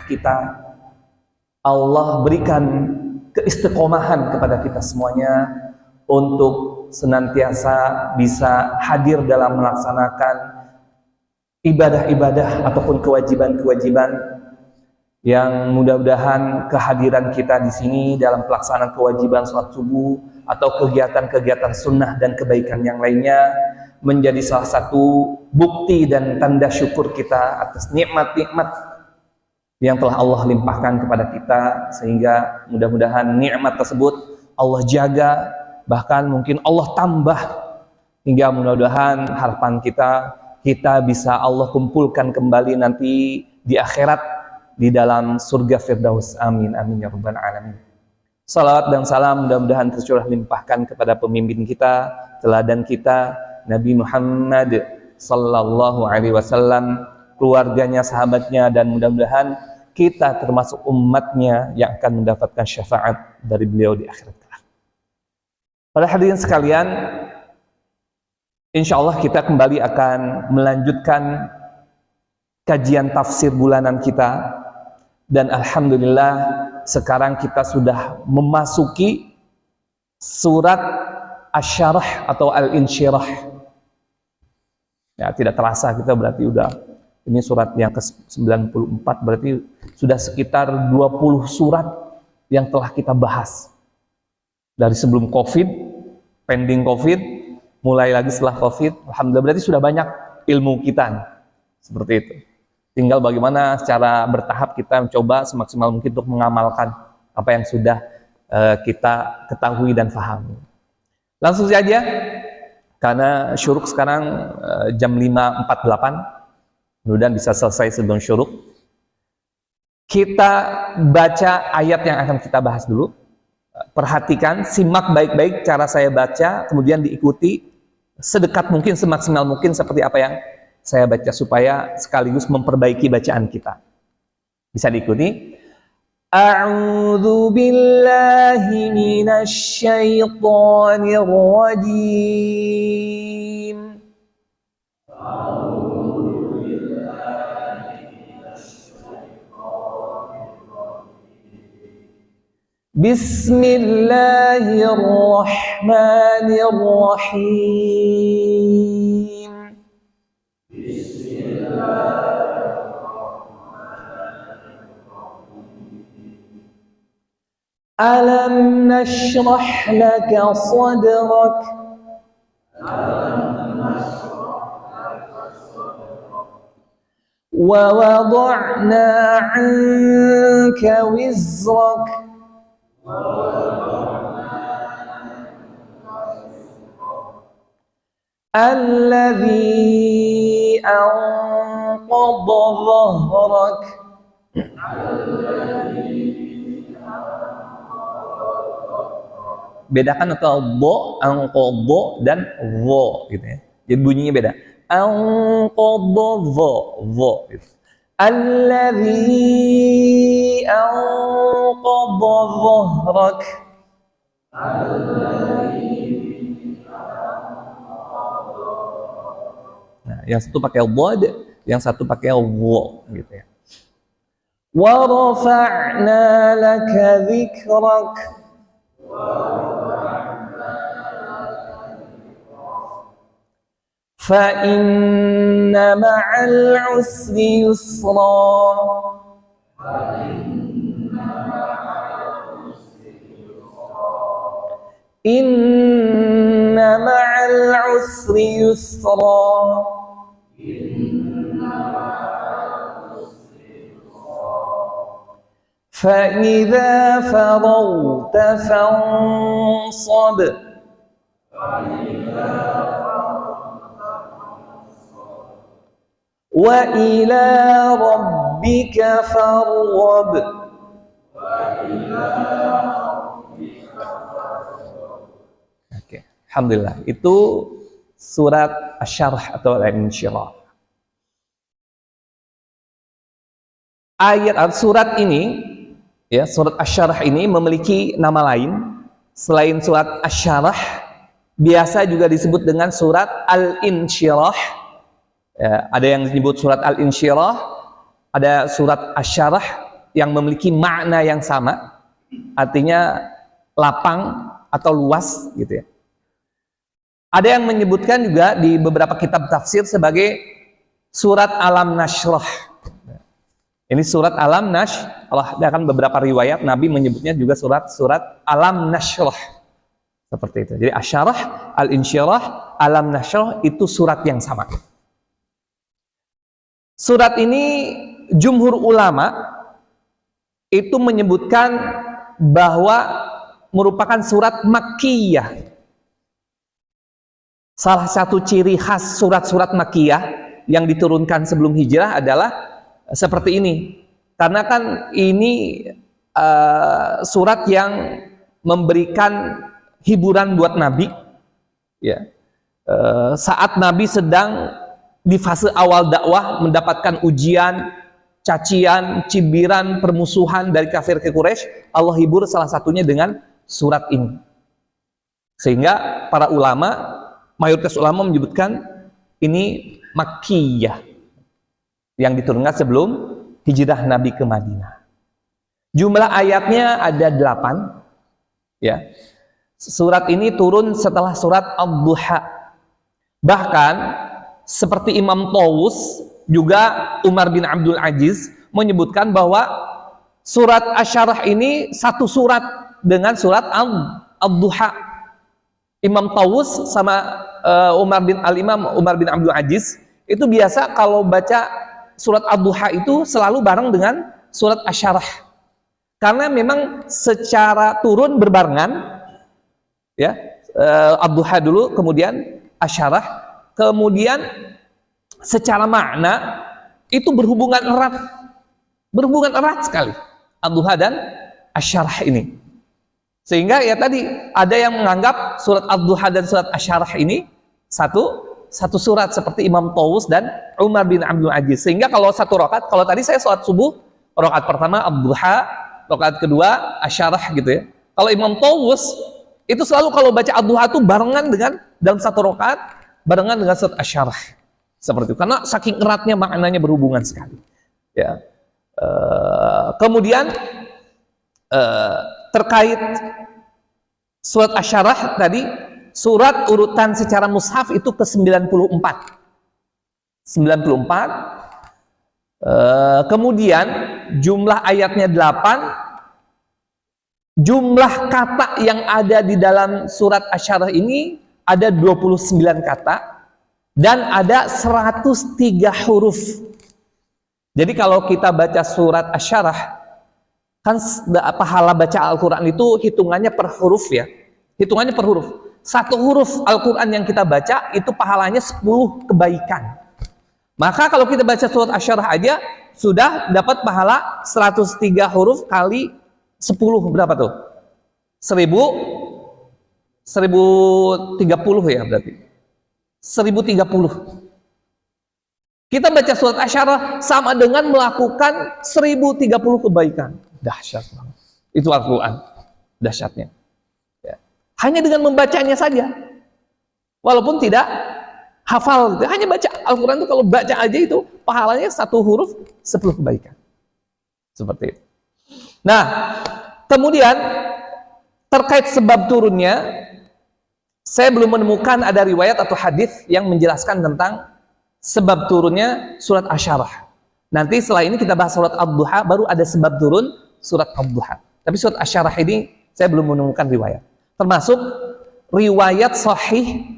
kita. Allah berikan keistiqomahan kepada kita semuanya untuk senantiasa bisa hadir dalam melaksanakan ibadah-ibadah ataupun kewajiban-kewajiban yang mudah-mudahan kehadiran kita di sini dalam pelaksanaan kewajiban sholat subuh atau kegiatan-kegiatan sunnah dan kebaikan yang lainnya menjadi salah satu bukti dan tanda syukur kita atas nikmat-nikmat yang telah Allah limpahkan kepada kita, sehingga mudah-mudahan nikmat tersebut Allah jaga, bahkan mungkin Allah tambah, hingga mudah-mudahan harapan kita bisa Allah kumpulkan kembali nanti di akhirat di dalam surga Firdaus. Amin amin ya rabbal alamin. Salawat dan salam mudah-mudahan tercurah limpahkan kepada pemimpin kita, teladan kita, Nabi Muhammad sallallahu alaihi wasallam, keluarganya, sahabatnya, dan mudah-mudahan kita termasuk umatnya yang akan mendapatkan syafaat dari beliau di akhirat kelak. Para hadirin sekalian, insya Allah kita kembali akan melanjutkan kajian tafsir bulanan kita, dan alhamdulillah sekarang kita sudah memasuki surat Asy-Syarah atau Al-Insyirah. Ya, tidak terasa kita berarti ini surat yang ke-94, berarti sudah sekitar 20 surat yang telah kita bahas. Dari sebelum Covid, pending Covid, mulai lagi setelah Covid, alhamdulillah berarti sudah banyak ilmu kita. Seperti itu. Tinggal bagaimana secara bertahap kita mencoba semaksimal mungkin untuk mengamalkan apa yang sudah kita ketahui dan fahami. Langsung saja, karena syuruk sekarang jam 5.48, mudah-mudahan bisa selesai sebelum syuruk. Kita baca ayat yang akan kita bahas dulu. Perhatikan, simak baik-baik cara saya baca, kemudian diikuti sedekat mungkin, semaksimal mungkin seperti apa yang saya baca, supaya sekaligus memperbaiki bacaan kita. Bisa diikuti. A'udzu billahi minasy syaithanir rajim. Bismillahirrahmanirrahim. Alam nashrah laka sadrak. Wa wada'na 'anka wizrak. Alladhi anqadha dhahrak. Bedakan atau bo, anqadha dan wo gitu ya. Jadi bunyinya beda. Anqadha wo gitu. Alladhi anqadha dhahrak. Nah, yang satu pakai dhad, yang satu pakai wo gitu ya. Wa rafa'na laka dzikrak. Fa inna ma'al usri yusra. Inna ma'al usri yusra. فَإِذَا فَرَغْتَ فَانصَبْ. وَإِلَى رَبِّكَ فَارْغَب. Oke, alhamdulillah. Itu surat Asy-Syarah atau Al-Insyirah. Surat ini, ya, surat Asy-Syarah ini memiliki nama lain selain surat Asy-Syarah. Biasa juga disebut dengan surat Al-Insyirah. Ya, ada yang disebut surat Al-Insyirah, ada surat Asy-Syarah, yang memiliki makna yang sama, artinya lapang atau luas gitu ya. Ada yang menyebutkan juga di beberapa kitab tafsir sebagai surat Alam Nashrah. Ini surat Alam Nashrah. Ada kan beberapa riwayat Nabi menyebutnya juga surat Alam Nashrah. Seperti itu. Jadi Asyarah, Al-Insyirah, Alam Nashrah itu surat yang sama. Surat ini jumhur ulama itu menyebutkan bahwa merupakan surat Makkiyah. Salah satu ciri khas surat-surat Makkiyah yang diturunkan sebelum hijrah adalah seperti ini. Karena kan ini surat yang memberikan hiburan buat Nabi, ya. Saat Nabi sedang di fase awal dakwah mendapatkan ujian, cacian, cibiran, permusuhan dari kafir Quraisy, Allah hibur salah satunya dengan surat ini. Sehingga para ulama, mayoritas ulama menyebutkan ini Makkiyah yang diturunkan sebelum hijrah Nabi ke Madinah. Jumlah ayatnya ada 8, ya. Surat ini turun setelah surat Ad-Duha. Bahkan seperti Imam Tawus, juga Umar bin Abdul Aziz menyebutkan bahwa surat Asy-Syarah ini satu surat dengan surat Ad-Duha. Imam Tawus sama Al-Imam Umar bin Abdul Aziz itu biasa kalau baca surat Ad-Duha itu selalu bareng dengan surat Asy-Syarah. Karena memang secara turun berbarengan, ya, Ad-Duha dulu, kemudian Asy-Syarah, kemudian secara makna itu berhubungan erat sekali Ad-Duha dan Asy-Syarah ini. Sehingga ya tadi ada yang menganggap surat Ad-Duha dan surat Asy-Syarah ini satu surat seperti Imam Tawus dan Umar bin Abdul Aziz. Sehingga kalau satu rakaat, kalau tadi saya sholat subuh, rakaat pertama Ad-Duha, rakaat kedua Asy-Syarah gitu ya. Kalau Imam Tawus itu selalu kalau baca Ad-Duha itu barengan dengan dalam satu rakaat barengan dengan surat Asy-Syarah. Seperti itu. Karena saking eratnya maknanya berhubungan sekali. Ya. Kemudian terkait surat Asy-Syarah tadi, surat urutan secara mushaf itu ke-94. 94. Kemudian jumlah ayatnya 8. Jumlah kata yang ada di dalam surat Asy-Syarah ini ada 29 kata dan ada 103 huruf. Jadi kalau kita baca surat Asy-Syarah, kan pahala baca Al-Quran itu hitungannya per huruf ya. Hitungannya per huruf. Satu huruf Al-Quran yang kita baca itu pahalanya 10 kebaikan. Maka kalau kita baca surat Asy-Syarah aja sudah dapat pahala 103 huruf kali 10 berapa tuh? 1030 ya berarti. 1030. Kita baca surat Asy-Syarah sama dengan melakukan 1030 kebaikan. Dahsyat banget. Itu Al-Quran. Dahsyatnya. Ya. Hanya dengan membacanya saja. Walaupun tidak hafal. Hanya baca Al-Quran itu, kalau baca aja itu pahalanya satu huruf 10 kebaikan. Seperti itu. Nah, kemudian terkait sebab turunnya, saya belum menemukan ada riwayat atau hadis yang menjelaskan tentang sebab turunnya surat Asy-Syarah. Nanti setelah ini kita bahas surat Ad-Duha, baru ada sebab turun surat Ad-Duha. Tapi surat Asy-Syarah ini saya belum menemukan riwayat. Termasuk riwayat sahih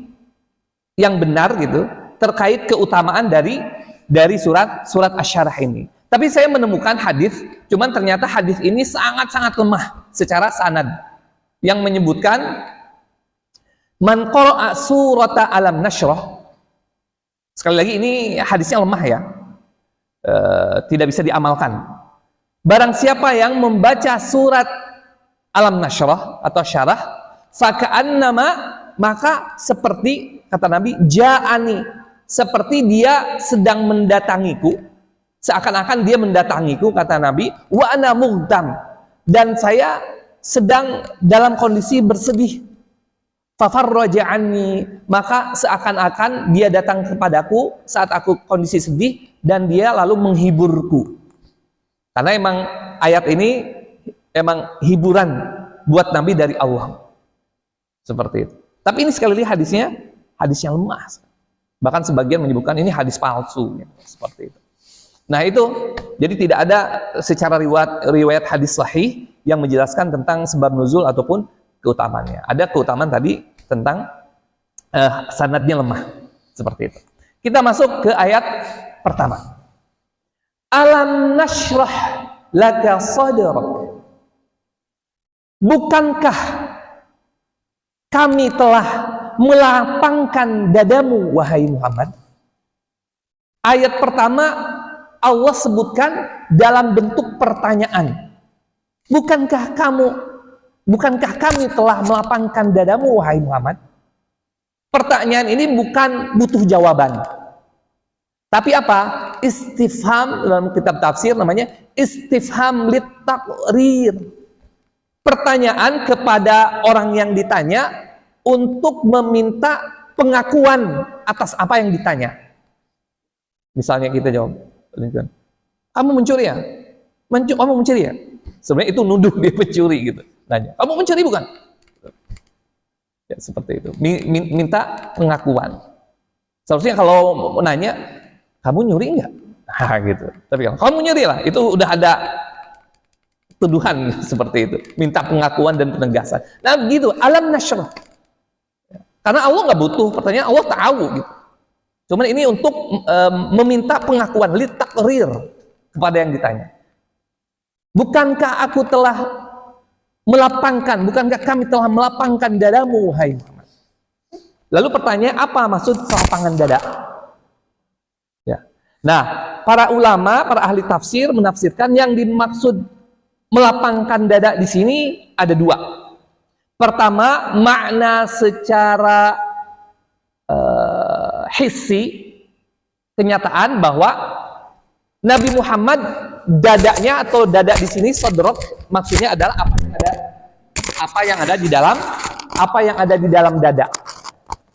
yang benar gitu terkait keutamaan dari surat Asy-Syarah ini. Tapi saya menemukan hadis, cuman ternyata hadis ini sangat-sangat lemah secara sanad, yang menyebutkan man qara'a surata Alam Nashrah. Sekali lagi ini hadisnya lemah ya, tidak bisa diamalkan. Barang siapa yang membaca surat Alam Nashrah atau Syarah, faka'annama, maka seperti kata Nabi, ja'ani, seperti dia sedang mendatangiku. Seakan-akan dia mendatangiku, kata Nabi, wa ana mughtam, dan saya sedang dalam kondisi bersedih. Fafarraja anni, maka seakan-akan dia datang kepadaku saat aku kondisi sedih dan dia lalu menghiburku. Karena emang ayat ini emang hiburan buat Nabi dari Allah. Seperti itu. Tapi ini sekali lagi hadisnya hadis yang lemah. Bahkan sebagian menyebutkan ini hadis palsu. Seperti itu. Nah itu, jadi tidak ada secara riwayat hadis sahih yang menjelaskan tentang sebab nuzul ataupun keutamaannya. Ada keutamaan tadi tentang sanadnya lemah. Seperti itu. Kita masuk ke ayat pertama. Alam nashrah laka sadrak. Bukankah kami telah melapangkan dadamu, wahai Muhammad? Ayat pertama Allah sebutkan dalam bentuk pertanyaan. Bukankah kami telah melapangkan dadamu, wahai Muhammad? Pertanyaan ini bukan butuh jawaban. Tapi apa? Istifham, dalam kitab tafsir namanya istifham littaqrir. Pertanyaan kepada orang yang ditanya untuk meminta pengakuan atas apa yang ditanya. Misalnya kita jawab, kamu mencuri ya? Kamu mencuri ya? Sebenarnya itu nuduh dia pencuri gitu. Nanya, kamu mencuri bukan? Ya seperti itu. Minta pengakuan. Seharusnya kalau nanya, kamu nyuri nggak? Nah, gitu. Tapi kalau kamu nyuri lah, itu udah ada tuduhan seperti itu, minta pengakuan dan penegasan. Nah begitu, alam nashrah. Karena Allah nggak butuh pertanyaan, Allah tahu gitu. Cuman ini untuk meminta pengakuan, litakrir kepada yang ditanya. Bukankah kami telah melapangkan dadamu, wahai Muhammad? Lalu pertanyaan, apa maksud lapangan dada? Ya. Nah, para ulama, para ahli tafsir menafsirkan yang dimaksud melapangkan dada di sini ada dua. Pertama, makna secara hissi, kenyataan bahwa Nabi Muhammad dadanya atau dada di sini sadrak, maksudnya adalah apa yang ada di dalam dada.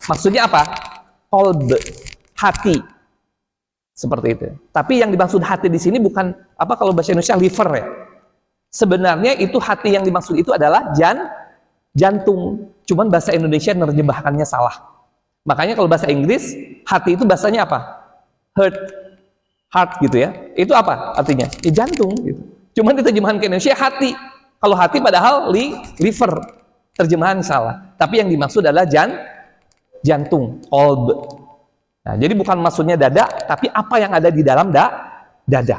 Maksudnya apa? Qalb, hati. Seperti itu. Tapi yang dimaksud hati di sini bukan apa kalau bahasa Indonesia liver ya. Sebenarnya itu hati yang dimaksud itu adalah jantung. Cuman bahasa Indonesia menerjemahkannya salah. Makanya kalau bahasa Inggris, hati itu bahasanya apa? Heart gitu ya. Itu apa artinya? Ya jantung gitu. Cuman diterjemahkan ke Indonesia hati. Kalau hati padahal liver. Terjemahan salah. Tapi yang dimaksud adalah jantung, qalb. Nah, jadi bukan maksudnya dada, tapi apa yang ada di dalam dada.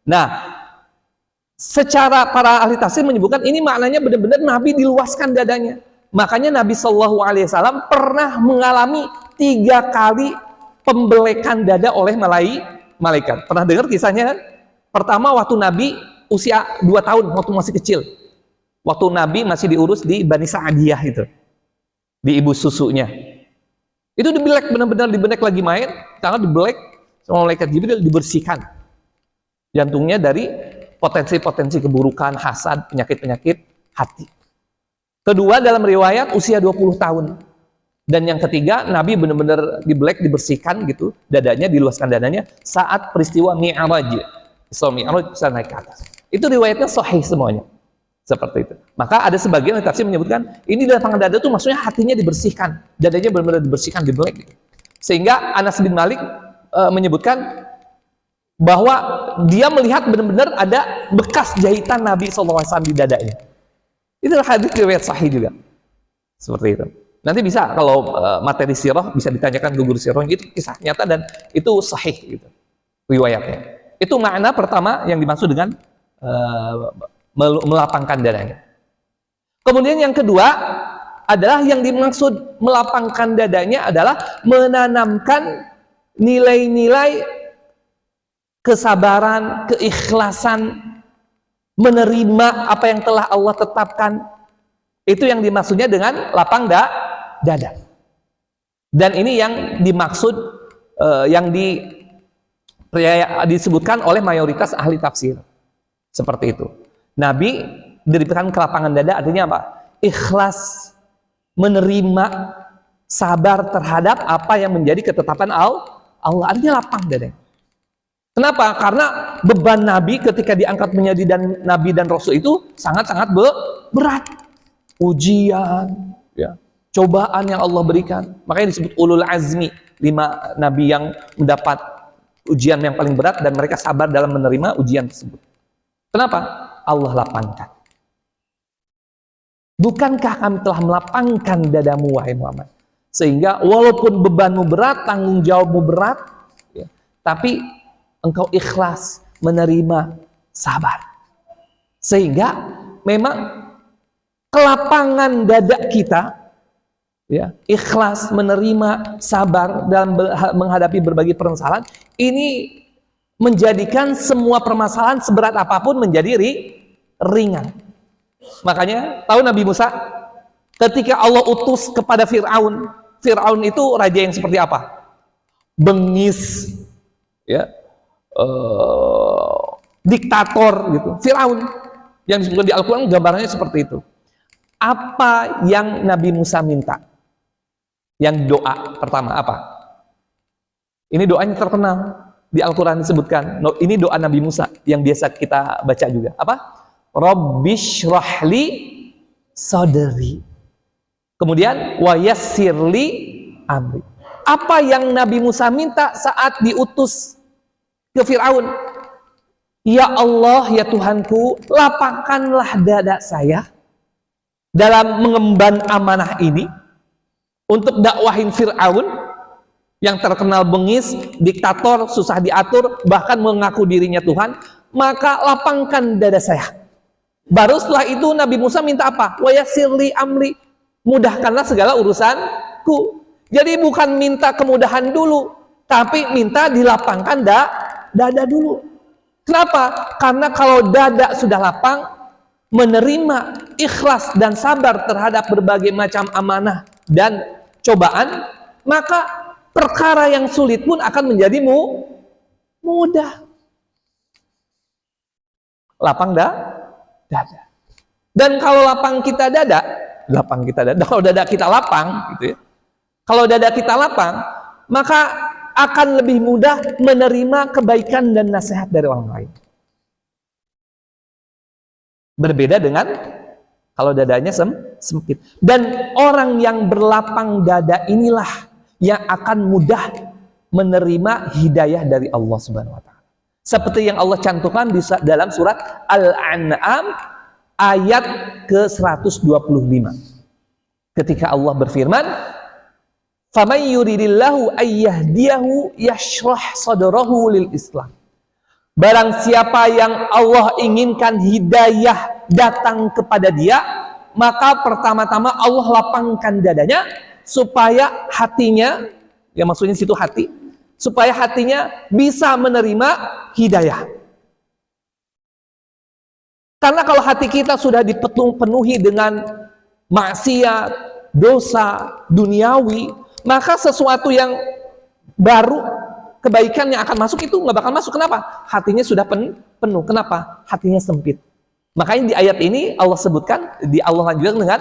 Nah, secara para ahli tafsir menyebutkan ini maknanya benar-benar Nabi diluaskan dadanya. Makanya Nabi Shallallahu Alaihi Wasallam pernah mengalami 3 kali pembelekan dada oleh malaikat. Pernah dengar kisahnya kan? Pertama waktu Nabi usia 2 tahun, waktu masih kecil. Waktu Nabi masih diurus di Bani Sa'adiyah itu, di ibu susunya. Itu dibelek, benar-benar dibelek lagi main, karena dibelek sama malaikat Jibril, dibersihkan jantungnya dari potensi-potensi keburukan, hasad, penyakit-penyakit hati. Kedua, dalam riwayat usia 20 tahun. Dan yang ketiga, Nabi benar-benar dibelek, dibersihkan gitu, dadanya, diluaskan dadanya saat peristiwa Mi'raj. Isra Mi'raj bisa naik ke atas. Itu riwayatnya sahih semuanya. Seperti itu. Maka ada sebagian tafsir menyebutkan ini di lapangan dada itu maksudnya hatinya dibersihkan, dadanya benar-benar dibersihkan, dibelek gitu. Sehingga Anas bin Malik menyebutkan bahwa dia melihat benar-benar ada bekas jahitan Nabi SAW di dadanya. Itu hadis riwayat sahih juga. Seperti itu. Nanti bisa kalau materi sirah bisa ditanyakan ke guru sirah, itu kisah nyata dan itu sahih gitu riwayatnya. Itu makna pertama yang dimaksud dengan melapangkan dadanya. Kemudian yang kedua adalah yang dimaksud melapangkan dadanya adalah menanamkan nilai-nilai kesabaran, keikhlasan, menerima apa yang telah Allah tetapkan. Itu yang dimaksudnya dengan lapang dada. Dan ini yang dimaksud yang disebutkan oleh mayoritas ahli tafsir. Seperti itu. Nabi diberikan kelapangan dada artinya apa? Ikhlas, menerima, sabar terhadap apa yang menjadi ketetapan Allah. Artinya lapang dada. Kenapa? Karena beban Nabi ketika diangkat menjadi Nabi dan Rasul itu sangat-sangat berat. Ujian, ya, cobaan yang Allah berikan. Makanya disebut ulul azmi, 5 Nabi yang mendapat ujian yang paling berat dan mereka sabar dalam menerima ujian tersebut. Kenapa? Allah lapangkan. Bukankah kami telah melapangkan dadamu, wahai Muhammad? Sehingga walaupun bebanmu berat, tanggung jawabmu berat, ya, tapi engkau ikhlas menerima, sabar. Sehingga memang kelapangan dada kita, ya, ikhlas menerima, sabar dalam menghadapi berbagai permasalahan, ini menjadikan semua permasalahan seberat apapun menjadi ringan. Makanya tahu Nabi Musa ketika Allah utus kepada Fir'aun, Fir'aun itu raja yang seperti apa? Bengis, ya, diktator gitu. Fir'aun yang disebutkan di Al-Quran gambarannya seperti itu. Apa yang Nabi Musa minta? Yang doa pertama apa? Ini doanya terkenal di Al-Quran disebutkan. Ini doa Nabi Musa yang biasa kita baca juga. Apa? Rabbishrahli sadri. Kemudian wa yassirli amri. Apa yang Nabi Musa minta saat diutus ke Fir'aun? Ya Allah, ya Tuhanku, lapangkanlah dada saya dalam mengemban amanah ini untuk dakwahin Fir'aun yang terkenal bengis, diktator, susah diatur, bahkan mengaku dirinya Tuhan. Maka lapangkan dada saya. Baru setelah itu Nabi Musa minta apa? Wa yassirli amri, mudahkanlah segala urusanku. Jadi bukan minta kemudahan dulu, tapi minta dilapangkan dada dulu. Kenapa? Karena kalau dada sudah lapang, menerima, ikhlas dan sabar terhadap berbagai macam amanah dan cobaan, maka perkara yang sulit pun akan menjadi mudah. Lapang dada. Dan kalau lapang kita dada, kalau dada kita lapang, gitu ya. Kalau dada kita lapang, maka akan lebih mudah menerima kebaikan dan nasihat dari orang lain. Berbeda dengan kalau dadanya sempit. Dan orang yang berlapang dada inilah yang akan mudah menerima hidayah dari Allah Subhanahu wa Ta'ala. Seperti yang Allah cantumkan di dalam surat Al-An'am ayat ke-125. Ketika Allah berfirman, "Faman yuridillahu ayyahdiyahu yashrah sadrahu lil Islam." Barang siapa yang Allah inginkan hidayah datang kepada dia, maka pertama-tama Allah lapangkan dadanya supaya hatinya, ya maksudnya situ hati, supaya hatinya bisa menerima hidayah. Karena kalau hati kita sudah dipenuhi dengan maksiat, dosa, duniawi, maka sesuatu yang baru, kebaikan yang akan masuk itu nggak bakal masuk. Kenapa? Hatinya sudah penuh. Kenapa? Hatinya sempit. Makanya di ayat ini Allah sebutkan, Allah lanjutkan dengan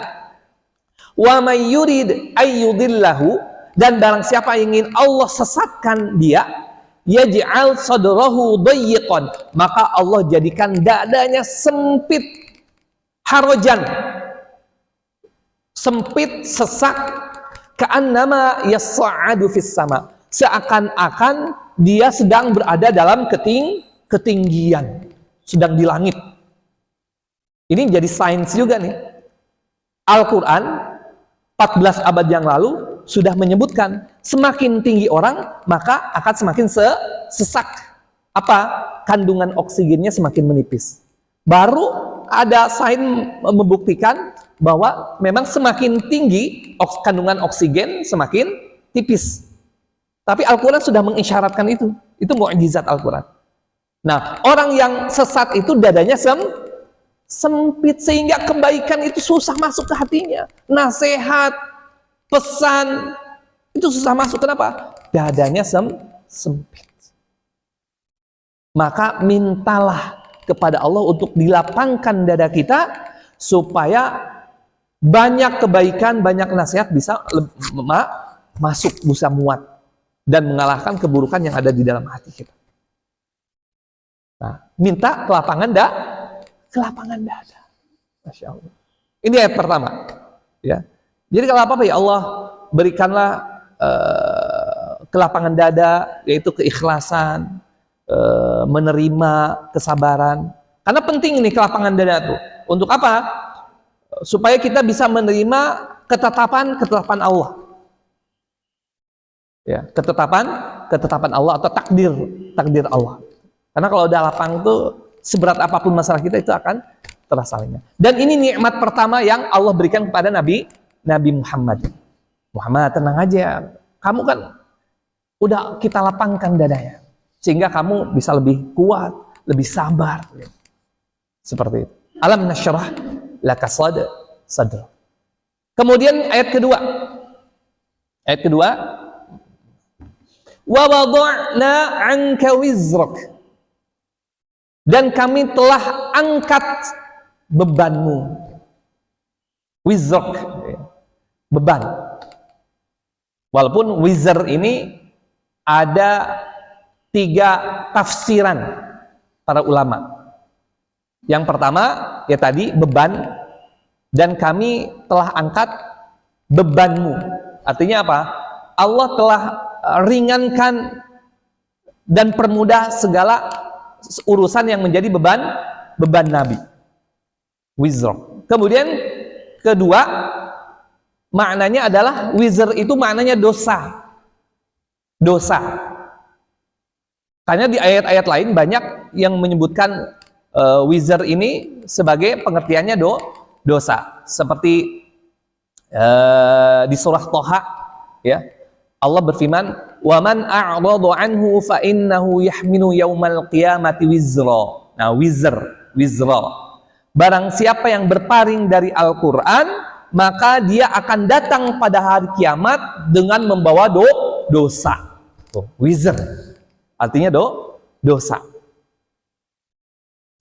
wa may yurid ayyudillahu, dan barang siapa yang ingin Allah sesatkan dia, yaj'al sadrahu dayyiqan, maka Allah jadikan dadanya sempit, harajan, sempit, sesak, ka'annama yas'adu fis sama, seakan-akan dia sedang berada dalam ketinggian, sedang di langit. Ini jadi sains juga nih. Al-Quran 14 abad yang lalu sudah menyebutkan semakin tinggi orang maka akan semakin sesak. Apa? Kandungan oksigennya semakin menipis. Baru ada sains membuktikan bahwa memang semakin tinggi kandungan oksigen semakin tipis. Tapi Al-Quran sudah mengisyaratkan itu. Itu mukjizat Al-Quran. Nah, orang yang sesat itu dadanya sempit, sehingga kebaikan itu susah masuk ke hatinya. Nasihat, pesan, itu susah masuk. Kenapa? Dadanya sempit. Maka mintalah kepada Allah untuk dilapangkan dada kita, supaya banyak kebaikan, banyak nasihat bisa masuk, bisa muat, dan mengalahkan keburukan yang ada di dalam hati kita. Nah, minta ke lapangan dada. Masya Allah. Ini ayat pertama. Ya. Jadi kalau apa ya Allah berikanlah kelapangan dada, yaitu keikhlasan, menerima, kesabaran. Karena penting ini kelapangan dada tuh. Untuk apa? Supaya kita bisa menerima ketetapan Allah. Ya, ketetapan Allah atau takdir Allah. Karena kalau udah lapang tuh seberat apapun masalah kita itu akan terasa. Dan ini nikmat pertama yang Allah berikan kepada Nabi Muhammad. Muhammad, tenang aja. Kamu kan udah kita lapangkan dadanya. Sehingga kamu bisa lebih kuat, lebih sabar. Seperti itu. Alam nasyrah laka sadra. Kemudian ayat kedua. Wa wada'na 'anka wizrak. Dan kami telah angkat bebanmu. Wizrak, beban. Walaupun wizar ini ada 3 tafsiran para ulama. Yang pertama, ya tadi beban, dan kami telah angkat bebanmu. Artinya apa? Allah telah ringankan dan permudah segala urusan yang menjadi beban Nabi. Wizr. Kemudian kedua, maknanya adalah wizr itu maknanya dosa. Karena di ayat-ayat lain banyak yang menyebutkan wizr ini sebagai pengertiannya dosa. Seperti di surah Toha, ya, Allah berfirman, "Wa man a'rada anhu fa innahu yahmilu yaumal qiyamati wizra." Nah, wizra. Barang siapa yang berpaling dari Al-Qur'an, maka dia akan datang pada hari kiamat dengan membawa dosa. Wizr. Artinya dosa.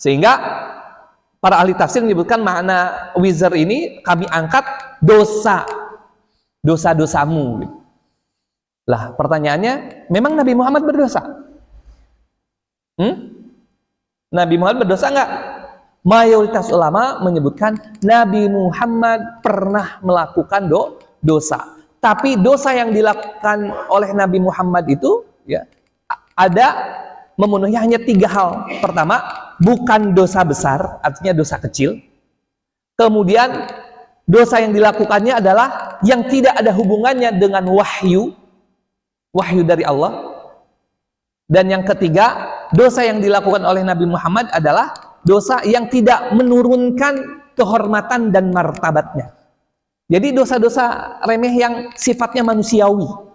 Sehingga para ahli tafsir menyebutkan makna wizr ini, kami angkat dosa-dosamu. Lah, pertanyaannya, memang Nabi Muhammad berdosa? Nabi Muhammad berdosa enggak? Mayoritas ulama menyebutkan Nabi Muhammad pernah melakukan dosa. Tapi dosa yang dilakukan oleh Nabi Muhammad itu, ya, ada memenuhi hanya 3 hal. Pertama, bukan dosa besar, artinya dosa kecil. Kemudian dosa yang dilakukannya adalah yang tidak ada hubungannya dengan wahyu dari Allah. Dan yang ketiga, dosa yang dilakukan oleh Nabi Muhammad adalah dosa yang tidak menurunkan kehormatan dan martabatnya. Jadi dosa-dosa remeh yang sifatnya manusiawi.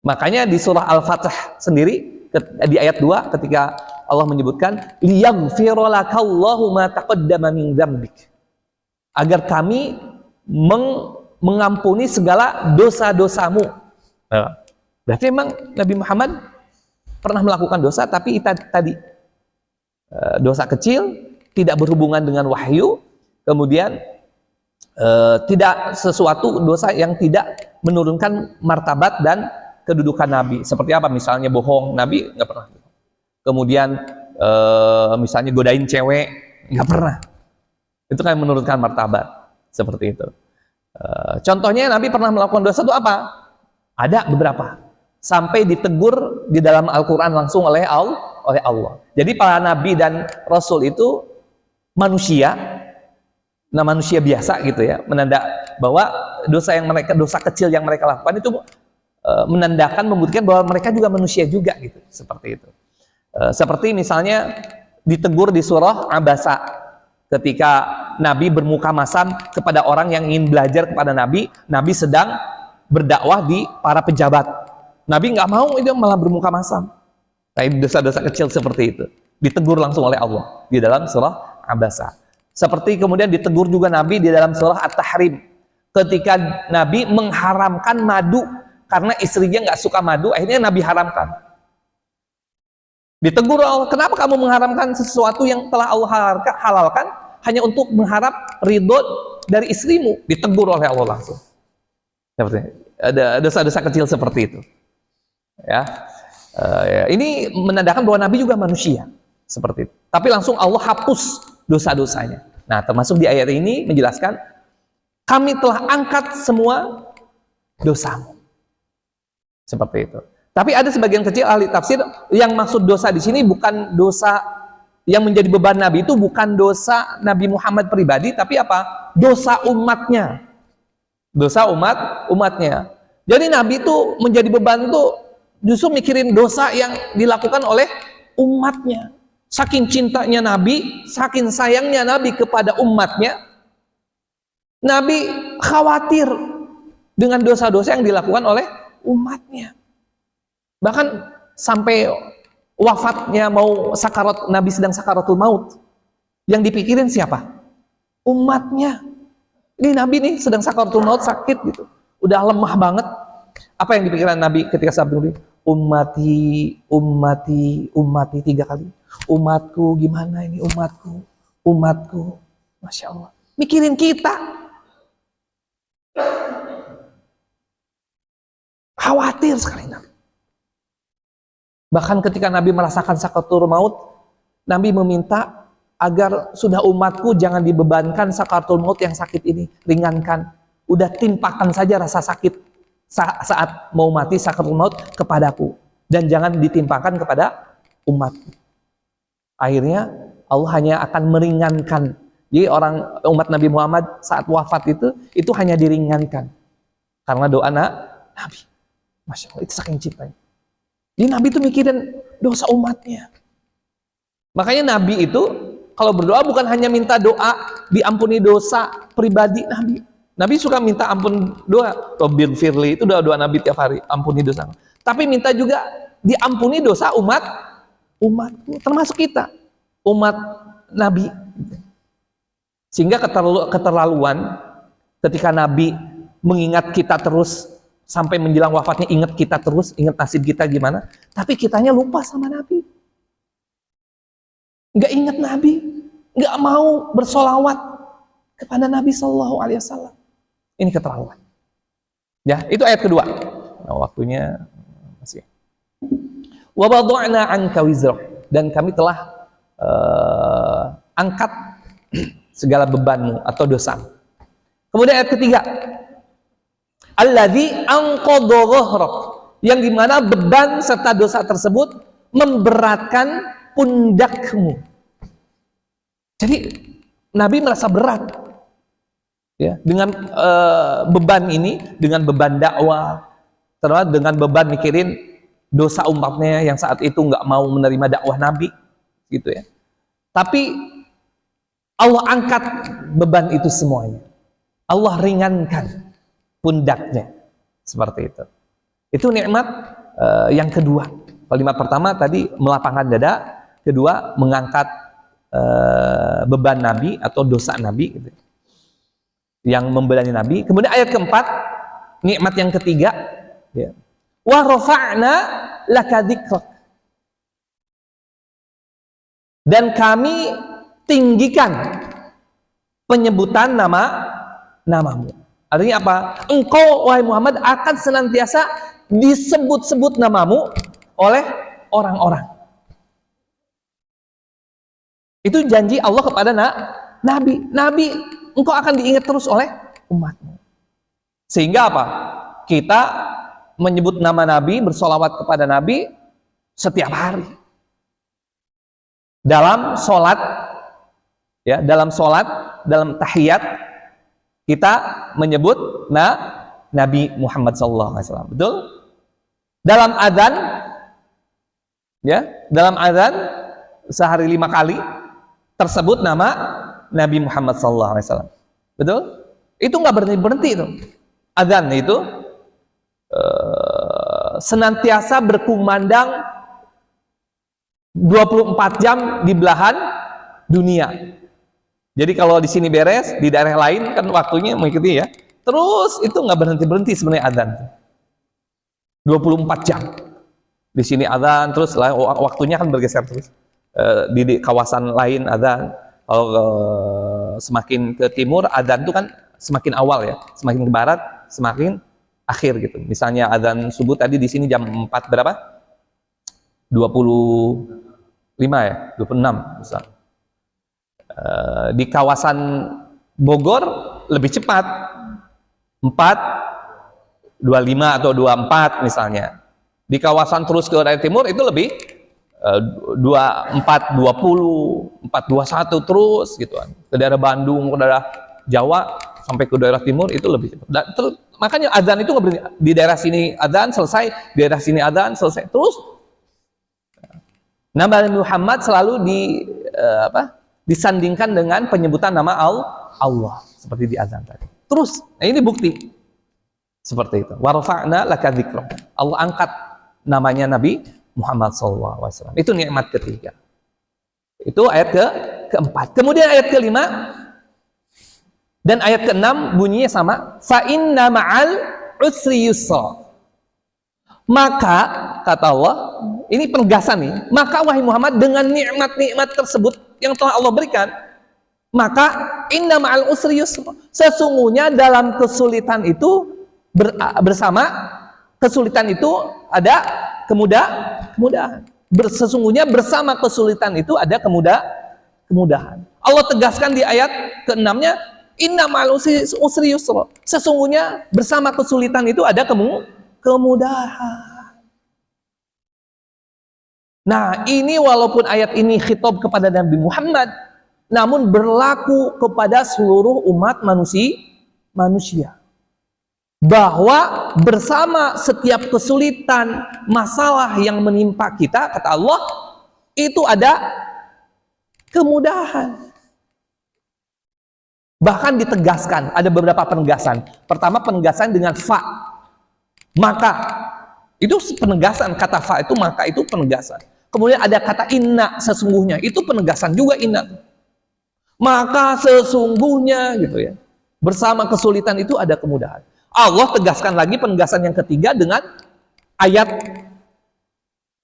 Makanya di surah Al-Fatih sendiri, di ayat 2, ketika Allah menyebutkan, liyaghfira lakallahu ma taqaddama min dzambik. Agar kami mengampuni segala dosa-dosamu. Berarti memang Nabi Muhammad pernah melakukan dosa, tapi tadi dosa kecil, tidak berhubungan dengan wahyu, kemudian tidak sesuatu dosa yang tidak menurunkan martabat dan kedudukan Nabi. Seperti apa? Misalnya bohong, Nabi nggak pernah. Kemudian misalnya godain cewek, nggak pernah. Itu kan menurunkan martabat. Seperti itu. Contohnya Nabi pernah melakukan dosa itu apa? Ada beberapa. Sampai ditegur di dalam Al-Quran langsung oleh Allah. Jadi para Nabi dan Rasul itu manusia, nah manusia biasa gitu ya, menandak bahwa dosa kecil yang mereka lakukan itu menandakan, membuktikan bahwa mereka juga manusia juga gitu, seperti itu. Seperti misalnya ditegur di surah Abasa ketika Nabi bermuka masam kepada orang yang ingin belajar kepada Nabi sedang berdakwah di para pejabat. Nabi nggak mau, itu malah bermuka masam. Tapi dosa-dosa kecil seperti itu ditegur langsung oleh Allah di dalam surah Abasa. Seperti kemudian ditegur juga Nabi di dalam surah At-Tahrim ketika Nabi mengharamkan madu karena istrinya nggak suka madu, akhirnya Nabi haramkan. Ditegur Allah, kenapa kamu mengharamkan sesuatu yang telah Allah halalkan hanya untuk mengharap ridho dari istrimu? Ditegur oleh Allah langsung. Seperti ada dosa-dosa kecil seperti itu. Ya, Ini menandakan bahwa Nabi juga manusia, seperti itu. Tapi langsung Allah hapus dosa-dosanya. Nah, termasuk di ayat ini menjelaskan, kami telah angkat semua dosamu. Seperti itu. Tapi ada sebagian kecil ahli tafsir yang maksud dosa di sini bukan dosa yang menjadi beban Nabi, itu bukan dosa Nabi Muhammad pribadi, tapi apa? Dosa umatnya. Dosa umatnya. Jadi Nabi itu menjadi beban itu justru mikirin dosa yang dilakukan oleh umatnya. Saking cintanya Nabi, saking sayangnya Nabi kepada umatnya, Nabi khawatir dengan dosa-dosa yang dilakukan oleh umatnya. Bahkan sampai wafatnya, mau sakarat, Nabi sedang sakaratul maut, yang dipikirin siapa? Umatnya. Ini Nabi nih sedang sakaratul maut, sakit gitu, udah lemah banget. Apa yang dipikirkan Nabi ketika saat itu? Ummati, ummati, ummati 3 kali. Umatku gimana ini, umatku, umatku. Masya Allah, mikirin kita, khawatir sekali Nabi. Bahkan ketika Nabi merasakan sakaratul maut, Nabi meminta agar sudah umatku jangan dibebankan sakaratul maut yang sakit ini, ringankan. Udah timpakan saja rasa sakit saat mau mati sakaratul maut kepadaku, dan jangan ditimpakan kepada umatku. Akhirnya Allah hanya akan meringankan. Jadi umat Nabi Muhammad saat wafat itu hanya diringankan karena doa Nabi. Masya Allah, itu saking cintanya. Jadi Nabi itu mikirin dosa umatnya. Makanya Nabi itu kalau berdoa bukan hanya minta doa diampuni dosa pribadi Nabi. Nabi suka minta ampun doa. Robbir firli itu doa Nabi tiap hari, ampuni dosa. Tapi minta juga diampuni dosa umatku, termasuk kita, umat Nabi. Sehingga keterlaluan ketika Nabi mengingat kita terus sampai menjelang wafatnya, ingat kita terus, ingat nasib kita gimana, tapi kitanya lupa sama Nabi, nggak ingat Nabi, nggak mau bersolawat kepada Nabi Shallallahu Alaihi Wasallam. Ini keterlaluan. Ya, itu ayat kedua. Nah, waktunya masih. Wa wada'na 'anka wizrak, dan kami telah angkat segala bebanmu atau dosa. Kemudian ayat ketiga, alladzi anqadha dhahrak, yang dimana beban serta dosa tersebut memberatkan pundakmu. Jadi Nabi merasa berat ya dengan beban ini, dengan beban dakwah, terus dengan beban mikirin dosa umatnya yang saat itu nggak mau menerima dakwah Nabi, gitu ya. Tapi Allah angkat beban itu semuanya. Allah ringankan pundaknya, seperti itu. Itu nikmat yang kedua. Kalimat pertama tadi melapangkan dada, kedua mengangkat beban Nabi atau dosa Nabi, gitu, yang membebani Nabi. Kemudian ayat keempat, nikmat yang ketiga, ya. Wa rafa'na laka dzikrak, dan kami tinggikan penyebutan namamu. Artinya apa? Engkau wahai Muhammad akan senantiasa disebut-sebut namamu oleh orang-orang. Itu janji Allah kepada Nabi. Nabi, engkau akan diingat terus oleh umatmu. Sehingga apa? Kita menyebut nama Nabi, bersolawat kepada Nabi setiap hari. Dalam sholat, ya, dalam tahiyat kita menyebut Nabi Muhammad SAW. Betul? Dalam adzan, ya, dalam adzan sehari 5 kali tersebut nama Nabi Muhammad SAW. Betul? Itu nggak berhenti itu. Adzan itu senantiasa berkumandang 24 jam di belahan dunia. Jadi kalau di sini beres, di daerah lain kan waktunya mengikuti ya. Terus itu nggak berhenti-berhenti sebenarnya adzan. 24 jam. Di sini adzan, terus waktunya kan bergeser terus. Di kawasan lain adzan. Kalau semakin ke timur adzan itu kan semakin awal ya, semakin ke barat semakin akhir gitu. Misalnya adzan subuh tadi di sini jam 4 berapa? 25 ya, 26 misal. Di kawasan Bogor lebih cepat, 4:25 atau 24 misalnya. Di kawasan terus ke daerah timur itu lebih 24:20, 4:21 terus gitu kan. Ke daerah Bandung, ke daerah Jawa sampai ke daerah timur itu lebih cepat. Makanya azan itu nggak berhenti. Di daerah sini azan selesai, di daerah sini azan selesai terus. Nama Muhammad selalu disandingkan dengan penyebutan nama Allah seperti di azan tadi. Terus, nah ini bukti seperti itu. Wa rafa'na laka dzikrak. Allah angkat namanya Nabi Muhammad SAW. Itu nikmat ketiga. Itu ayat keempat. Kemudian ayat kelima dan ayat keenam bunyinya sama. Fa inna ma'al usri yusra. Maka kata Allah, ini penegasan nih. Maka wahai Muhammad dengan nikmat-nikmat tersebut yang telah Allah berikan, maka inna ma'al usri yusra. Sesungguhnya dalam kesulitan itu bersama kesulitan itu ada kemudahan. Sesungguhnya bersama kesulitan itu ada kemudahan. Allah tegaskan di ayat ke-6-nya, inna ma'al usri yusra. Sesungguhnya bersama kesulitan itu ada kemudahan. Nah, ini walaupun ayat ini khitab kepada Nabi Muhammad, namun berlaku kepada seluruh umat manusia. Bahwa bersama setiap kesulitan, masalah yang menimpa kita, kata Allah, itu ada kemudahan. Bahkan ditegaskan, ada beberapa penegasan. Pertama, penegasan dengan fa. Maka, itu penegasan, kata fa itu, maka itu penegasan. Kemudian ada kata inna, sesungguhnya, itu penegasan juga inna. Maka sesungguhnya, gitu ya, bersama kesulitan itu ada kemudahan. Allah tegaskan lagi penegasan yang ketiga dengan ayat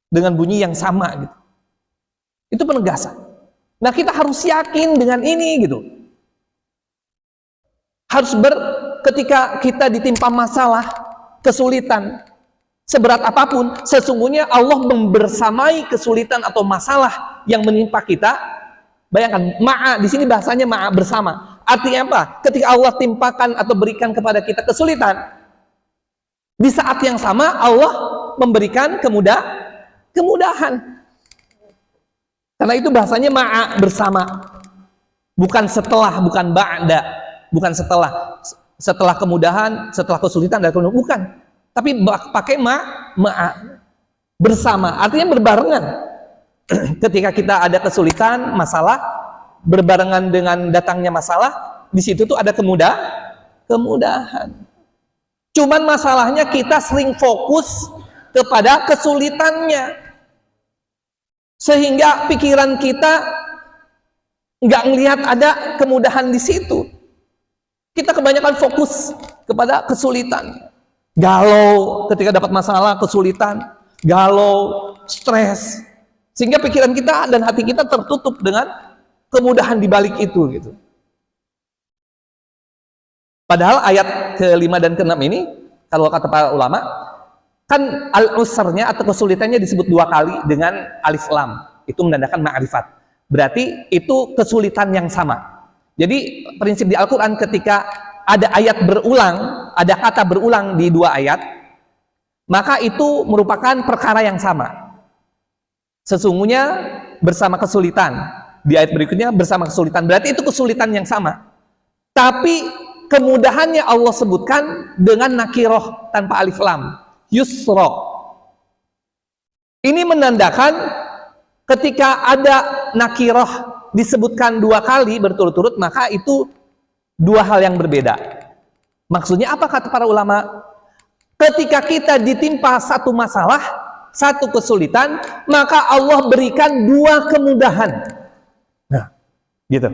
dengan bunyi yang sama gitu. Itu penegasan. Nah, kita harus yakin dengan ini gitu. Harus ketika kita ditimpa masalah, kesulitan, seberat apapun, sesungguhnya Allah membersamai kesulitan atau masalah yang menimpa kita. Bayangkan, ma'a di sini bahasanya ma'a bersama. Artinya apa? Ketika Allah timpakan atau berikan kepada kita kesulitan, di saat yang sama Allah memberikan kemudahan. Karena itu bahasanya ma'a bersama. Bukan setelah, bukan ba'da, bukan setelah kemudahan, setelah kesulitan dan kemudahan, bukan. Tapi pakai ma'a bersama, artinya berbarengan. Ketika kita ada kesulitan, masalah, berbarengan dengan datangnya masalah, di situ tuh ada kemudahan. Cuman masalahnya kita sering fokus kepada kesulitannya, sehingga pikiran kita nggak ngelihat ada kemudahan di situ. Kita kebanyakan fokus kepada kesulitan. Galau ketika dapat masalah, kesulitan, galau, stres, sehingga pikiran kita dan hati kita tertutup dengan kemudahan di balik itu gitu. Padahal ayat ke-5 dan ke-6 ini, kalau kata para ulama, kan al-usrnya atau kesulitannya disebut 2 kali dengan alif lam. Itu menandakan ma'rifat. Berarti itu kesulitan yang sama. Jadi prinsip di Al-Quran ketika ada ayat berulang, ada kata berulang di 2 ayat, maka itu merupakan perkara yang sama. Sesungguhnya bersama kesulitan. Di ayat berikutnya bersama kesulitan. Berarti itu kesulitan yang sama. Tapi kemudahannya Allah sebutkan dengan nakiroh tanpa alif lam. Yusra. Ini menandakan ketika ada nakiroh disebutkan 2 kali berturut-turut, maka itu 2 hal yang berbeda. Maksudnya apa kata para ulama? Ketika kita ditimpa satu masalah, satu kesulitan, maka Allah berikan 2 kemudahan. Nah, gitu.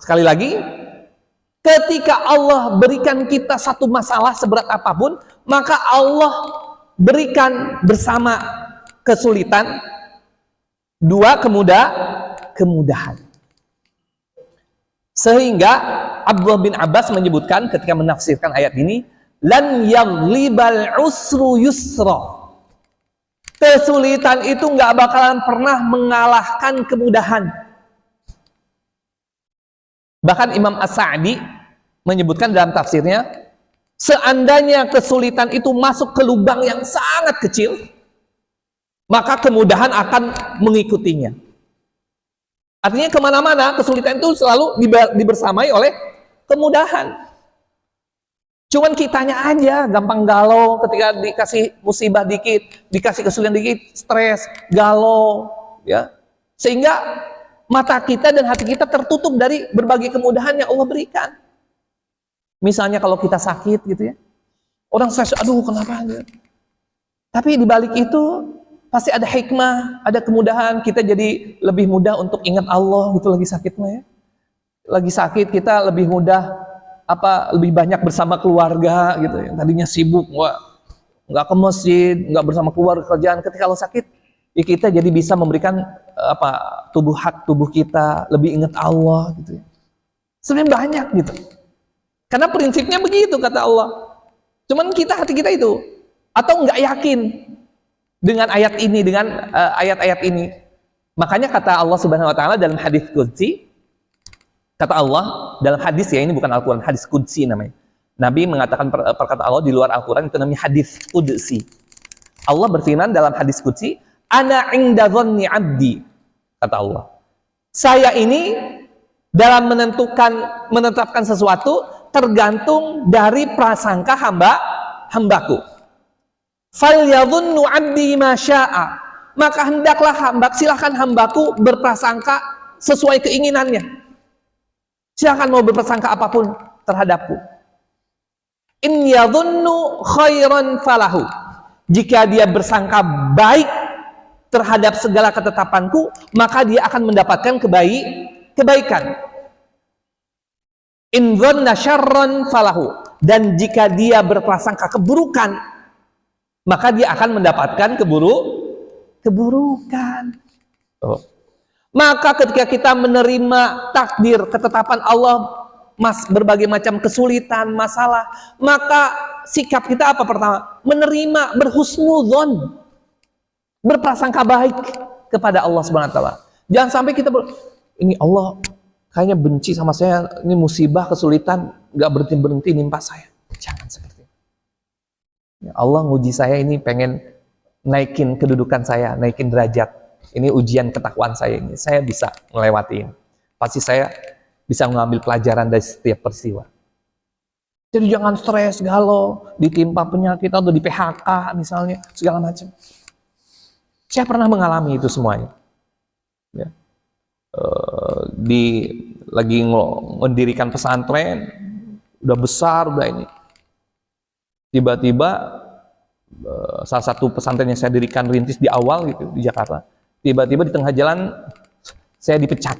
Sekali lagi, ketika Allah berikan kita satu masalah seberat apapun, maka Allah berikan bersama kesulitan 2 kemudahan. Sehingga Abdullah bin Abbas menyebutkan ketika menafsirkan ayat ini, lan yaghlibal usru yusra. Kesulitan itu nggak bakalan pernah mengalahkan kemudahan. Bahkan Imam As-Sa'di menyebutkan dalam tafsirnya, seandainya kesulitan itu masuk ke lubang yang sangat kecil, maka kemudahan akan mengikutinya. Artinya kemana-mana kesulitan itu selalu dibersamai oleh kemudahan. Cuman kitanya aja gampang galau ketika dikasih musibah dikit, dikasih kesulitan dikit, stres, galau, ya. Sehingga mata kita dan hati kita tertutup dari berbagai kemudahan yang Allah berikan. Misalnya kalau kita sakit gitu ya, orang stres, aduh kenapa? Tapi di balik itu pasti ada hikmah, ada kemudahan. Kita jadi lebih mudah untuk ingat Allah gitu lagi sakit mah ya. Lagi sakit kita lebih mudah lebih banyak bersama keluarga gitu ya. Tadinya sibuk, nggak ke masjid, nggak bersama keluarga kerjaan. Ketika kalau sakit, ya kita jadi bisa memberikan tubuh kita lebih ingat Allah gitu ya. Sebenarnya banyak gitu. Karena prinsipnya begitu kata Allah. Cuman hati kita itu atau nggak yakin dengan ayat ini, dengan ayat-ayat ini. Makanya kata Allah Subhanahu wa taala dalam hadis qudsi, kata Allah dalam hadis ya, ini bukan Al-Quran, hadis qudsi namanya. Nabi mengatakan perkataan Allah di luar Al-Quran, itu namanya hadis qudsi. Allah berfirman dalam hadis qudsi, ana inda dhanni abdi, kata Allah. Saya ini dalam menetapkan sesuatu tergantung dari prasangka hambaku. Falyadhunnu abdi ma syaa. Maka hendaklah silahkan hambaku berprasangka sesuai keinginannya. Silahkan mau berprasangka apapun terhadapku. In yadhunnu khairan falahu. Jika dia bersangka baik terhadap segala ketetapanku, maka dia akan mendapatkan kebaikan. In dhanna syarran falahu. Dan jika dia berprasangka keburukan, maka dia akan mendapatkan keburukan. Maka ketika kita menerima takdir, ketetapan Allah, berbagai macam kesulitan, masalah, maka sikap kita apa pertama? Menerima, berhusnudzon, berprasangka baik kepada Allah Subhanahu wa taala. Jangan sampai kita ini Allah kayaknya benci sama saya, ini musibah, kesulitan, nggak berhenti nimpa saya. Jangan seperti itu. Ya, Allah nguji saya ini pengen naikin kedudukan saya, naikin derajat. Ini ujian ketakwaan saya ini. Saya bisa melewati ini. Pasti saya bisa mengambil pelajaran dari setiap peristiwa. Jadi jangan stres, galau, ditimpa penyakit atau di PHK misalnya, segala macam. Saya pernah mengalami itu semuanya. Ya. Lagi mendirikan pesantren, udah besar, udah ini. Tiba-tiba salah satu pesantren yang saya dirikan rintis di awal gitu di Jakarta. Tiba-tiba di tengah jalan saya dipecat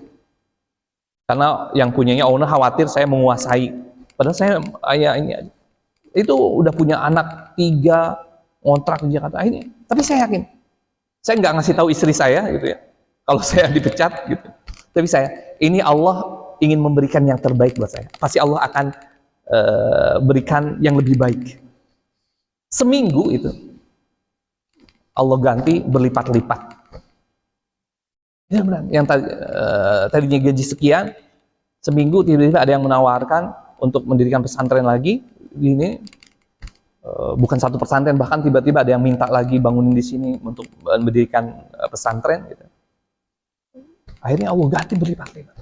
karena yang punyanya owner khawatir saya menguasai. Padahal saya ini itu udah punya anak 3, ngontrak di Jakarta ini. Tapi saya yakin saya nggak ngasih tahu istri saya gitu ya kalau saya dipecat gitu. Tapi ini Allah ingin memberikan yang terbaik buat saya. Pasti Allah akan berikan yang lebih baik. Seminggu itu Allah ganti berlipat-lipat. Ya benar. Yang tadinya gaji sekian, seminggu tiba-tiba ada yang menawarkan untuk mendirikan pesantren lagi. Ini bukan satu pesantren, bahkan tiba-tiba ada yang minta lagi bangunin di sini untuk mendirikan pesantren. Gitu. Akhirnya Allah ganti berlipat-lipat.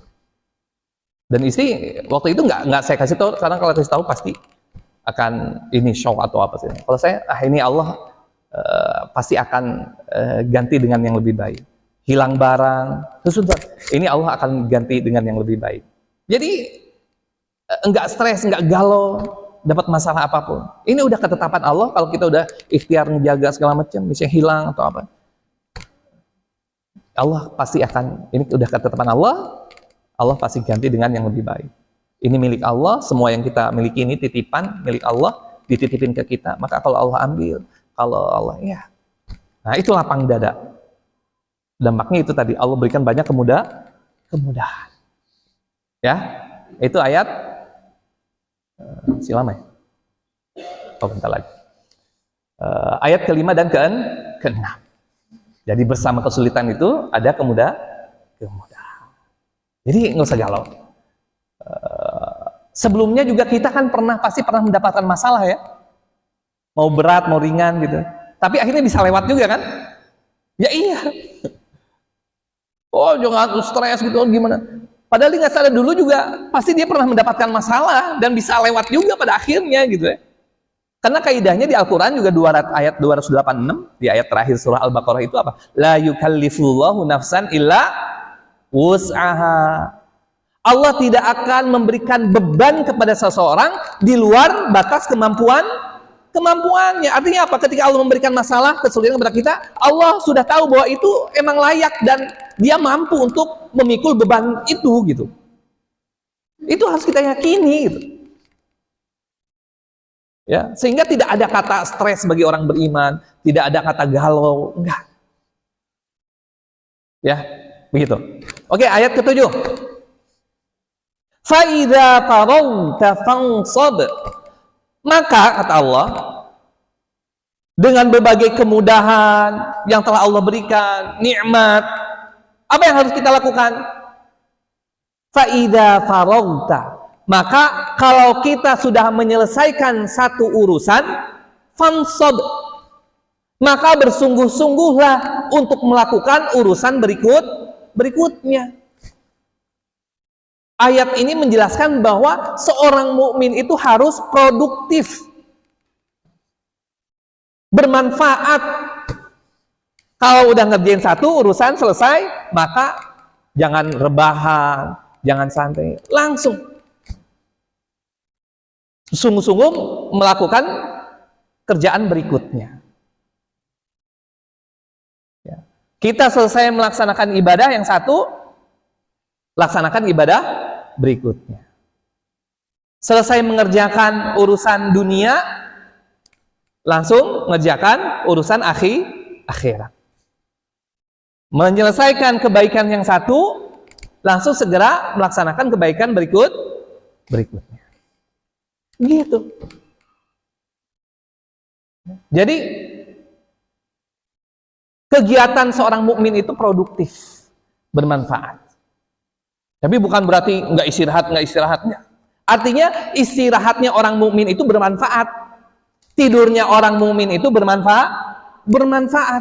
Dan istri waktu itu nggak saya kasih tahu, karena kalau kasih tahu pasti akan ini shock atau apa sih. Kalau saya, ini Allah pasti akan ganti dengan yang lebih baik. Hilang barang, ini Allah akan ganti dengan yang lebih baik. Jadi enggak stres, enggak galau, dapat masalah apapun. Ini udah ketetapan Allah. Kalau kita udah ikhtiar menjaga segala macam, misalnya hilang atau apa, Allah pasti akan, ini udah ketetapan Allah. Allah pasti ganti dengan yang lebih baik. Ini milik Allah, semua yang kita miliki ini titipan milik Allah, dititipin ke kita. Maka kalau Allah ambil, kalau Allah ya, nah itu lapang dada. Dampaknya itu tadi, Allah berikan banyak kemudahan. Ya, itu ayat silama ya? Oh, bentar lagi. Ayat kelima dan keenam. Jadi bersama kesulitan itu ada kemudahan. Jadi nggak usah galau. Sebelumnya juga kita kan pasti pernah mendapatkan masalah ya. Mau berat, mau ringan gitu. Tapi akhirnya bisa lewat juga kan? Ya iya. Oh jangan stres gitu, gimana? Padahal dia nggak sadar dulu juga, pasti dia pernah mendapatkan masalah dan bisa lewat juga pada akhirnya gitu ya. Karena kaidahnya di Al-Quran juga ayat 286, di ayat terakhir surah Al-Baqarah itu apa? La yukallifullahu nafsan illa wus'aha. Allah tidak akan memberikan beban kepada seseorang di luar batas kemampuannya. Artinya apa? Ketika Allah memberikan masalah, kesulitan kepada kita, Allah sudah tahu bahwa itu emang layak dan dia mampu untuk memikul beban itu gitu. Itu harus kita yakini gitu. Ya, sehingga tidak ada kata stres bagi orang beriman, tidak ada kata galau, enggak. Ya, begitu. Oke, ayat ke-7. Fa idza faragta fansab. Maka kata Allah, dengan berbagai kemudahan yang telah Allah berikan, nikmat, apa yang harus kita lakukan? Fa idza faragta. Maka kalau kita sudah menyelesaikan satu urusan, fansab, maka bersungguh-sungguhlah untuk melakukan urusan berikutnya. Ayat ini menjelaskan bahwa seorang mukmin itu harus produktif, bermanfaat. Kalau udah ngerjain satu urusan selesai, maka jangan rebahan, jangan santai, langsung sungguh-sungguh melakukan kerjaan berikutnya. Ya. Kita selesai melaksanakan ibadah yang satu, laksanakan ibadah berikutnya. Selesai mengerjakan urusan dunia, langsung mengerjakan urusan akhirat. Menyelesaikan kebaikan yang satu, langsung segera melaksanakan kebaikan berikutnya. Gitu. Jadi kegiatan seorang mukmin itu produktif, bermanfaat. Tapi bukan berarti nggak istirahatnya. Artinya istirahatnya orang mukmin itu bermanfaat. Tidurnya orang mukmin itu bermanfaat.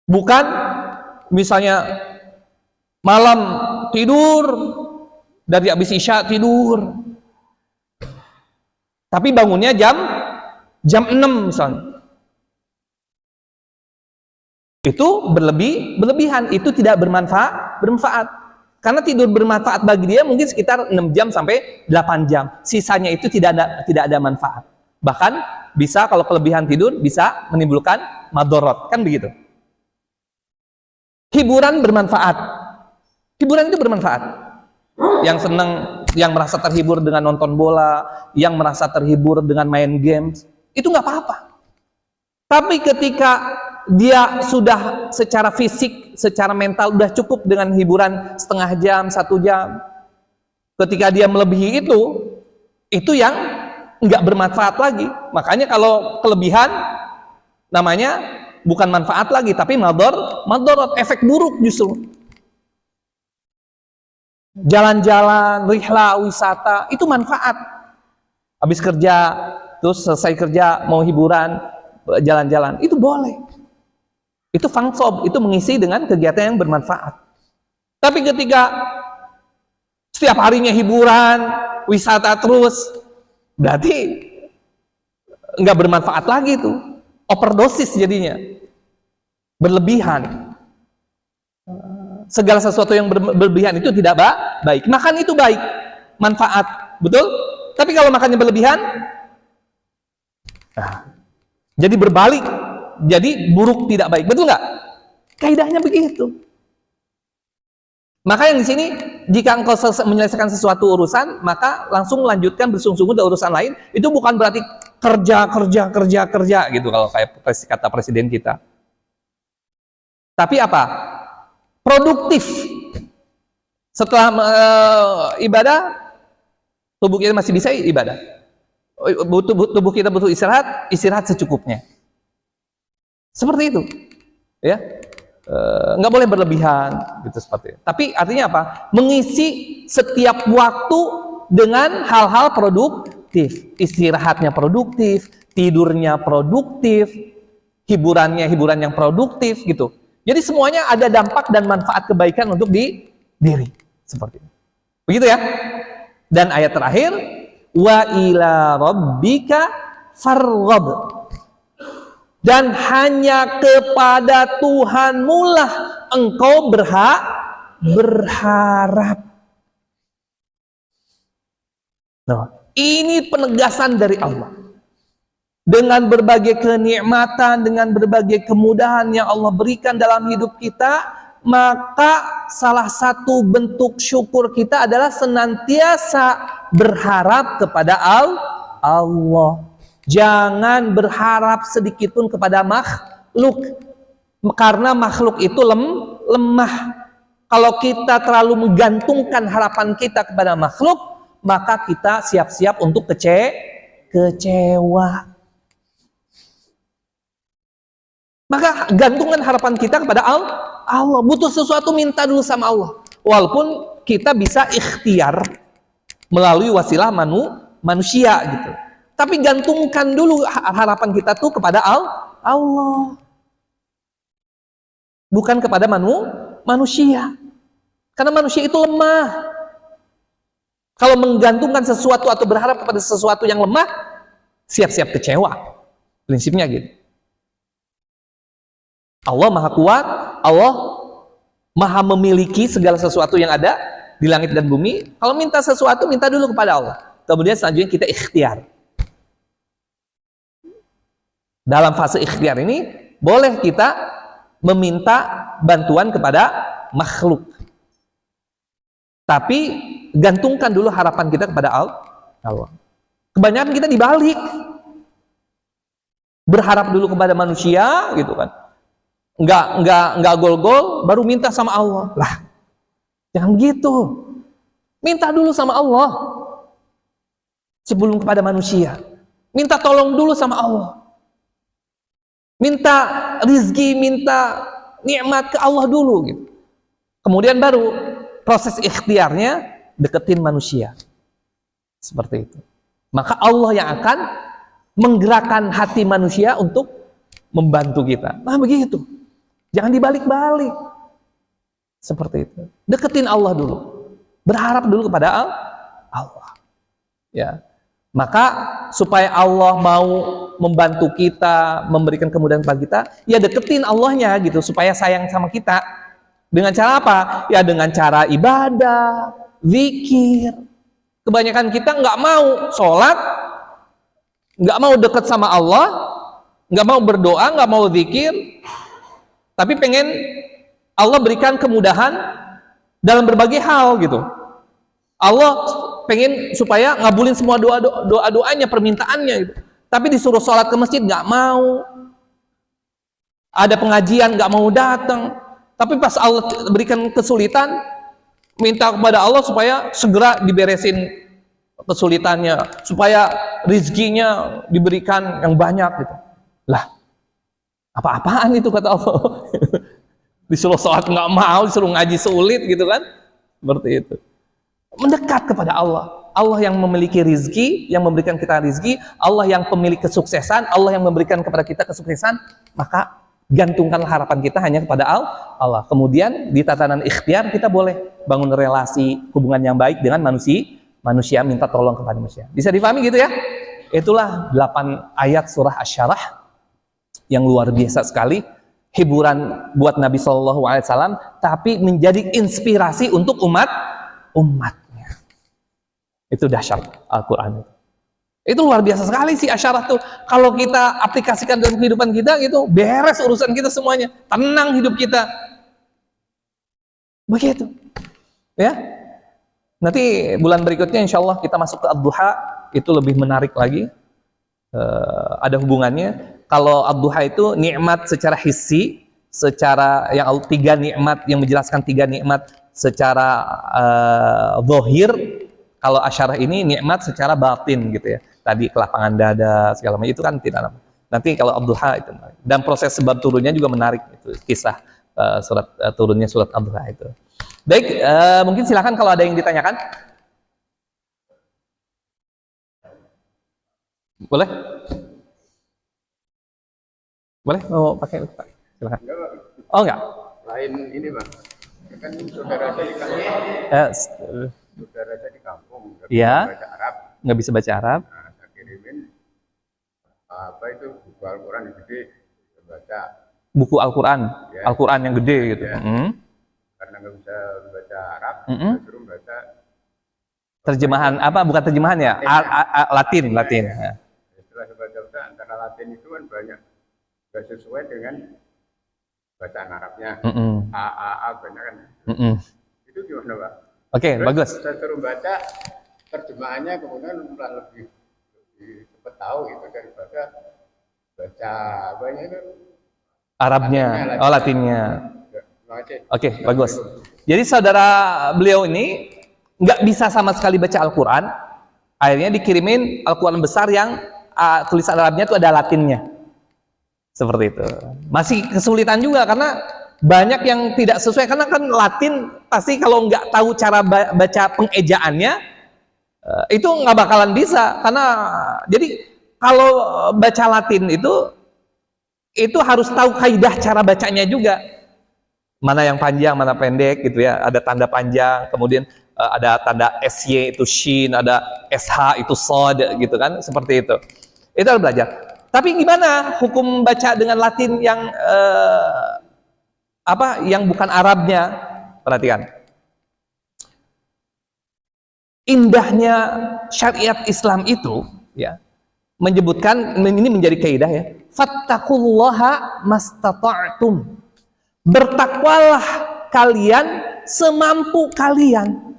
Bukan misalnya malam tidur, dari habis isya tidur, tapi bangunnya jam 6 misalnya. Itu berlebihan, itu tidak bermanfaat. Karena tidur bermanfaat bagi dia mungkin sekitar 6 jam sampai 8 jam. Sisanya itu tidak ada manfaat. Bahkan bisa kalau kelebihan tidur bisa menimbulkan madorot, kan begitu. Hiburan bermanfaat. Hiburan itu bermanfaat. Yang senang, yang merasa terhibur dengan nonton bola, yang merasa terhibur dengan main games, itu nggak apa-apa. Tapi ketika dia sudah secara fisik, secara mental udah cukup dengan hiburan setengah jam, 1 jam, ketika dia melebihi itu yang nggak bermanfaat lagi. Makanya kalau kelebihan namanya bukan manfaat lagi, tapi madorot, efek buruk justru. Jalan-jalan, rihla, wisata, itu manfaat. Habis kerja, terus selesai kerja, mau hiburan, jalan-jalan, itu boleh. Itu fangsob, itu mengisi dengan kegiatan yang bermanfaat. Tapi ketika setiap harinya hiburan, wisata terus, berarti nggak bermanfaat lagi itu. Overdosis jadinya. Berlebihan. Segala sesuatu yang berlebihan itu tidak baik. Makan itu baik, manfaat, betul? Tapi kalau makannya berlebihan, jadi berbalik, jadi buruk, tidak baik, betul nggak? Kaidahnya begitu. Maka yang di sini, jika engkau menyelesaikan sesuatu urusan, maka langsung lanjutkan bersungguh-sungguh dari urusan lain. Itu bukan berarti kerja gitu kalau kayak kata presiden kita. Tapi apa? Produktif. Setelah ibadah, tubuh kita masih bisa ibadah. Tubuh kita butuh istirahat secukupnya. Seperti itu, ya. Nggak boleh berlebihan, gitu seperti itu. Tapi artinya apa? Mengisi setiap waktu dengan hal-hal produktif, istirahatnya produktif, tidurnya produktif, hiburan yang produktif, gitu. Jadi semuanya ada dampak dan manfaat kebaikan untuk diri, seperti itu. Begitu ya. Dan ayat terakhir, wa ila rabbika farghab. Dan hanya kepada Tuhanmu lah engkau berharap. Nah, ini penegasan dari Allah. Dengan berbagai kenikmatan, dengan berbagai kemudahan yang Allah berikan dalam hidup kita, maka salah satu bentuk syukur kita adalah senantiasa berharap kepada Allah. Jangan berharap sedikitpun kepada makhluk, karena makhluk itu lemah. Kalau kita terlalu menggantungkan harapan kita kepada makhluk, maka kita siap-siap untuk kecewa. Maka gantungkan harapan kita kepada Allah. Butuh sesuatu, minta dulu sama Allah. Walaupun kita bisa ikhtiar melalui wasilah manusia gitu. Tapi gantungkan dulu harapan kita tuh kepada Allah. Bukan kepada manusia. Karena manusia itu lemah. Kalau menggantungkan sesuatu atau berharap kepada sesuatu yang lemah, siap-siap kecewa. Prinsipnya gitu. Allah Maha Kuat, Allah Maha memiliki segala sesuatu yang ada di langit dan bumi. Kalau minta sesuatu, minta dulu kepada Allah. Kemudian selanjutnya kita ikhtiar. Dalam fase ikhtiar ini, boleh kita meminta bantuan kepada makhluk. Tapi gantungkan dulu harapan kita kepada Allah. Kebanyakan kita dibalik. Berharap dulu kepada manusia, gitu kan. Enggak gol-gol, baru minta sama Allah. Lah, jangan begitu. Minta dulu sama Allah sebelum kepada manusia. Minta tolong dulu sama Allah. Minta rizki, minta nikmat ke Allah dulu gitu. Kemudian baru proses ikhtiarnya deketin manusia. Seperti itu. Maka Allah yang akan menggerakkan hati manusia untuk membantu kita. Nah begitu. Jangan dibalik-balik. Seperti itu. Deketin Allah dulu. Berharap dulu kepada Allah. Ya. Maka supaya Allah mau membantu kita, memberikan kemudahan kepada kita, ya deketin Allahnya gitu, supaya sayang sama kita. Dengan cara apa? Ya dengan cara ibadah, zikir. Kebanyakan kita nggak mau sholat, nggak mau deket sama Allah, nggak mau berdoa, nggak mau zikir, tapi pengen Allah berikan kemudahan dalam berbagai hal gitu. Allah pengen supaya ngabulin semua doa-doanya, permintaannya gitu. Tapi disuruh sholat ke masjid nggak mau. Ada pengajian nggak mau datang. Tapi pas Allah berikan kesulitan, minta kepada Allah supaya segera diberesin kesulitannya, supaya rizkinya diberikan yang banyak gitu. Lah, apa-apaan itu kata Allah? Disuruh sholat nggak mau, disuruh ngaji sulit gitu kan? Seperti itu. Mendekat kepada Allah. Allah yang memiliki rizki, yang memberikan kita rizki, Allah yang pemilik kesuksesan, Allah yang memberikan kepada kita kesuksesan, maka gantungkanlah harapan kita hanya kepada Allah. Kemudian di tatanan ikhtiar kita boleh bangun relasi, hubungan yang baik dengan manusia, minta tolong kepada manusia. Bisa dipahami gitu ya? Itulah 8 ayat surah Asy-Syarah yang luar biasa sekali, hiburan buat Nabi SAW, tapi menjadi inspirasi untuk umatnya. Itu dahsyat Al-Quran. Itu luar biasa sekali sih Asy-Syarah tuh. Kalau kita aplikasikan dalam kehidupan kita, gitu beres urusan kita semuanya, tenang hidup kita. Begitu, ya. Nanti bulan berikutnya insya Allah kita masuk ke Ad-Duha, itu lebih menarik lagi. Ada hubungannya. Kalau Ad-Duha itu nikmat secara hissi, secara yang 3 nikmat, yang menjelaskan 3 nikmat secara zahir. Kalau Asy-Syarah ini nikmat secara batin gitu ya. Tadi kelapangan dada segala macam itu kan tidak. Nanti kalau Ad-Duha itu. Dan proses sebab turunnya juga menarik itu kisah turunnya surat Ad-Duha itu. Baik, mungkin silakan kalau ada yang ditanyakan. Boleh? Boleh? Mau pakai? Silakan. Oh enggak? Lain ini Bang, kan saudara saya di kampung, saudara saya di kampung, nggak bisa Ya, baca Arab. nggak bisa baca Arab. Nah, saya kirimin apa itu buku Al-Quran yang gede, bisa baca. Buku Al-Quran, Ya. Al-Quran yang gede gitu. Ya. Karena nggak bisa baca Arab, saya suruh baca Terjemahan apa? Bukan terjemahan ya? Latin. ya. Setelah saya baca antara Latin itu kan banyak nggak sesuai dengan bacaan Arabnya. A banyak kan. Itu gimana Pak? Oke, Terus bagus. saya suruh baca terjemahannya, kemudian malah lebih cepat tahu itu daripada baca banyak itu Arabnya, Latinnya. Terima kasih. Oke, bagus. Jadi saudara beliau ini nggak bisa sama sekali baca Al-Quran. Akhirnya dikirimin Al-Quran besar yang tulisan Arabnya itu ada Latinnya. Seperti itu. Masih kesulitan juga karena banyak yang tidak sesuai, karena kan Latin pasti kalau nggak tahu cara baca pengejaannya itu nggak bakalan bisa. Karena jadi kalau baca Latin itu harus tahu kaidah cara bacanya juga, mana yang panjang mana pendek gitu ya, ada tanda panjang, kemudian ada tanda SY itu shin, ada SH itu sod gitu kan, seperti itu harus belajar. Tapi gimana hukum baca dengan Latin yang yang bukan Arabnya? Perhatikan indahnya syariat Islam itu ya, menyebutkan, ini menjadi kaidah ya, fattaqullaha mastata'tum, bertakwalah kalian semampu kalian.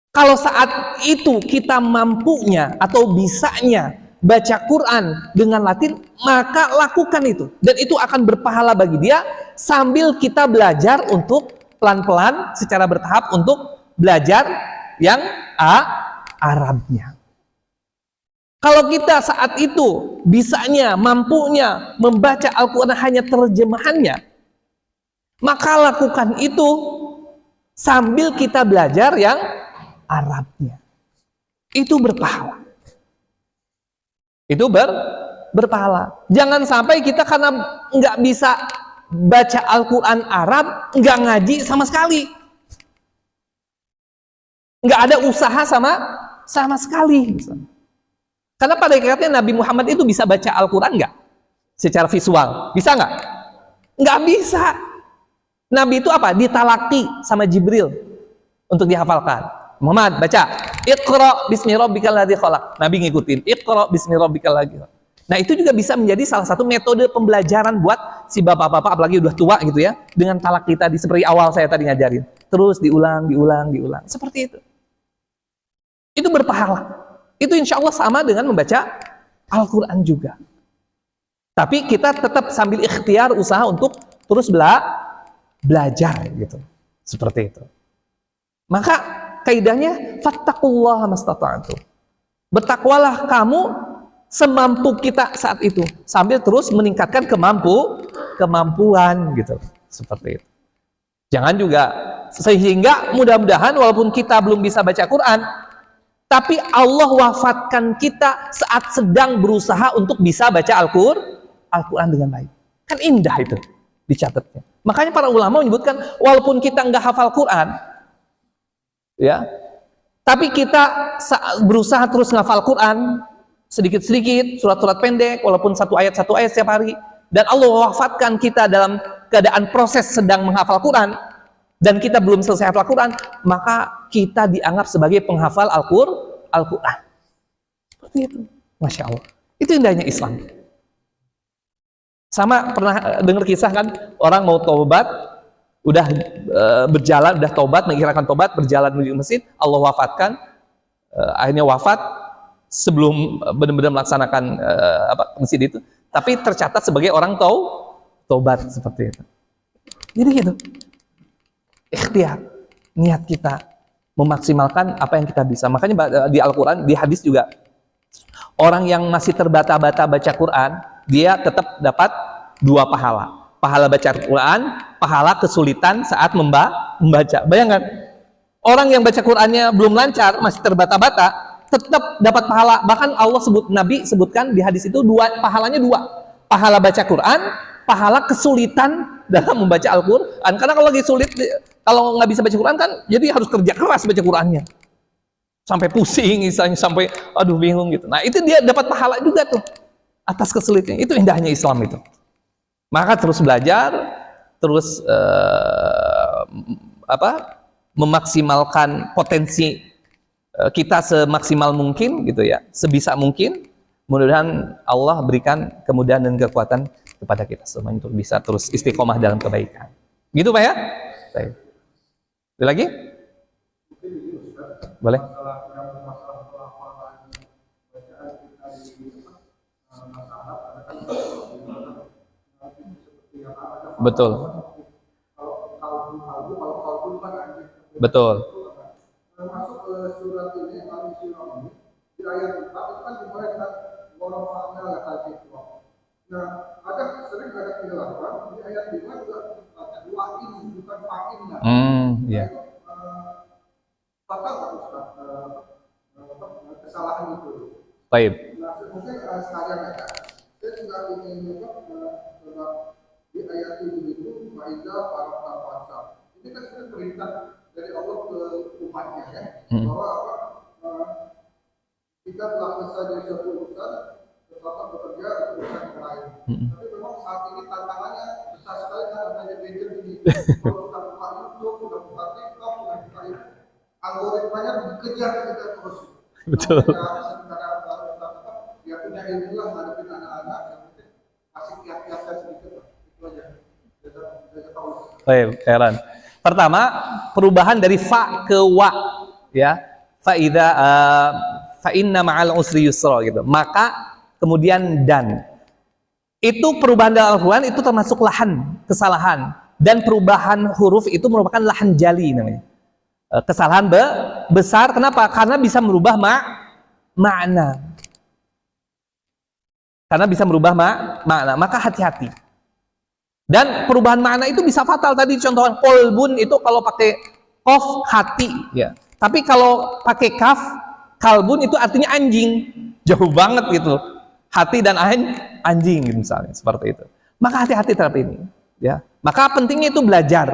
Kalau saat itu kita mampunya atau bisanya baca Quran dengan Latin, maka lakukan itu, dan itu akan berpahala bagi dia, sambil kita belajar untuk pelan-pelan secara bertahap untuk belajar yang Arabnya. Kalau kita saat itu bisanya, mampunya membaca Al-Quran hanya terjemahannya, maka lakukan itu sambil kita belajar yang Arabnya. Itu berpahala. Itu berpahala. Jangan sampai kita karena nggak bisa baca Al-Quran Arab, nggak ngaji sama sekali. Nggak ada usaha sama sekali. Karena pada hakikatnya Nabi Muhammad itu bisa baca Al-Quran nggak? Secara visual. Bisa nggak? Nggak bisa. Nabi itu apa? Ditalaki sama Jibril untuk dihafalkan. Muhammad, baca. Iqra bismi rabbikal ladzi khalaq. Nabi ngikutin. Iqra bismi rabbikal ladzi khalaq. Nah, itu juga bisa menjadi salah satu metode pembelajaran buat si bapak-bapak, apalagi udah tua gitu ya, dengan talaki tadi, seperti awal saya tadi ngajarin. Terus diulang. Seperti itu. Itu berpahala. Itu insya Allah sama dengan membaca Al-Quran juga. Tapi kita tetap sambil ikhtiar usaha untuk terus belajar gitu. Seperti itu. Maka kaidahnya fattaqullaha mastata'tum. Bertakwalah kamu semampu kita saat itu, sambil terus meningkatkan kemampuan gitu. Seperti itu. Jangan juga, sehingga mudah-mudahan walaupun kita belum bisa baca Quran, tapi Allah wafatkan kita saat sedang berusaha untuk bisa baca Al-Quran dengan baik. Kan indah itu dicatatnya. Makanya para ulama menyebutkan, walaupun kita nggak hafal Quran, ya, tapi kita berusaha terus ngafal Quran sedikit-sedikit, surat-surat pendek, walaupun satu ayat setiap hari, dan Allah wafatkan kita dalam keadaan proses sedang menghafal Quran, dan kita belum selesai hafal Quran, maka kita dianggap sebagai penghafal Al-Quran. Seperti itu. Masya Allah. Itu indahnya Islam. Sama pernah dengar kisah kan, orang mau taubat, udah berjalan, udah taubat, mengikhlaskan taubat, berjalan menuju masjid, Allah wafatkan, akhirnya wafat sebelum benar-benar melaksanakan masjid itu, tapi tercatat sebagai orang taubat seperti itu. Jadi gitu. Ikhtiar, niat kita memaksimalkan apa yang kita bisa. Makanya di Al-Quran, di hadis juga, Orang yang masih terbata-bata baca Quran, dia tetap dapat 2 pahala. Pahala baca Quran, pahala kesulitan saat membaca. Bayangkan, orang yang baca Qurannya belum lancar, masih terbata-bata, tetap dapat pahala. Bahkan Nabi sebutkan di hadis itu pahalanya 2. Pahala baca Quran, pahala kesulitan dalam membaca Al-Quran. Karena kalau lagi sulit, kalau nggak bisa baca Quran kan, jadi harus kerja keras baca Qurannya. Sampai pusing, misalnya sampai aduh bingung gitu. Nah itu dia dapat pahala juga tuh atas kesulitan. Itu indahnya Islam itu. Maka terus belajar, terus memaksimalkan potensi kita semaksimal mungkin gitu ya, sebisa mungkin. Mudah-mudahan Allah berikan kemudahan dan kekuatan kepada kita semua untuk bisa terus istiqomah dalam kebaikan. Gitu Pak ya? Baik. Ada lagi? Boleh? Betul. Betul. Termasuk surat ini, di ayat 4 itu kan dimulai dengan warafa'na lakal zikra. Nah, sering ada kejelasan di ayat 5 juga baca dua ini bukan fa'inna. Iya. Itu fatal nggak Ustaz? Kesalahan itu. Baik. Nah, mungkin sekalian ya. Saya juga ingin di ayat 7 itu Faiza Faraqta Fansab. Ini kan sebenarnya perintah dari Allah ke umatnya ya, bahwa kita telah selesai dari suatu urusan, tetaplah bekerja untuk urusan yang lain. Tapi memang saat ini tantangannya besar sekali karena adanya gadget ini. Kalau sudah buka YouTube, sudah buka TikTok, sudah buka ini, algoritmanya dikejar kita terus. Betul. Dia punya ilmu lah menghadapi anak-anak yang mungkin masih kiat-kiatnya sedikit. Itu aja. Baik, heran. Pertama, perubahan dari fa ke wa, ya. Fa inna ma'al usri yusra gitu. Maka kemudian dan. Itu perubahan dalam Al-Qur'an itu termasuk lahan kesalahan, dan perubahan huruf itu merupakan lahan jali namanya. Kesalahan besar. Kenapa? Karena bisa merubah makna. Karena bisa merubah makna. Maka hati-hati. Dan perubahan makna itu bisa fatal. Tadi contohnya kolbun itu kalau pakai kof hati ya. Tapi kalau pakai kaf kalbun itu artinya anjing. Jauh banget gitu. Hati dan anjing gitu misalnya seperti itu. Maka hati-hati terhadap ini ya. Maka pentingnya itu belajar.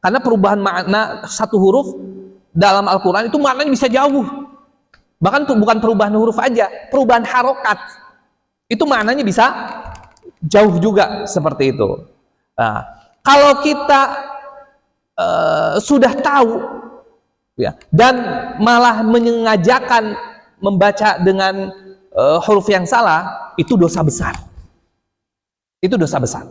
Karena perubahan makna satu huruf dalam Al-Qur'an itu maknanya bisa jauh. Bahkan bukan perubahan huruf aja, perubahan harokat. Itu maknanya bisa jauh juga seperti itu. Nah, kalau kita sudah tahu ya, dan malah menyengajakan membaca dengan huruf yang salah, itu dosa besar. Itu dosa besar.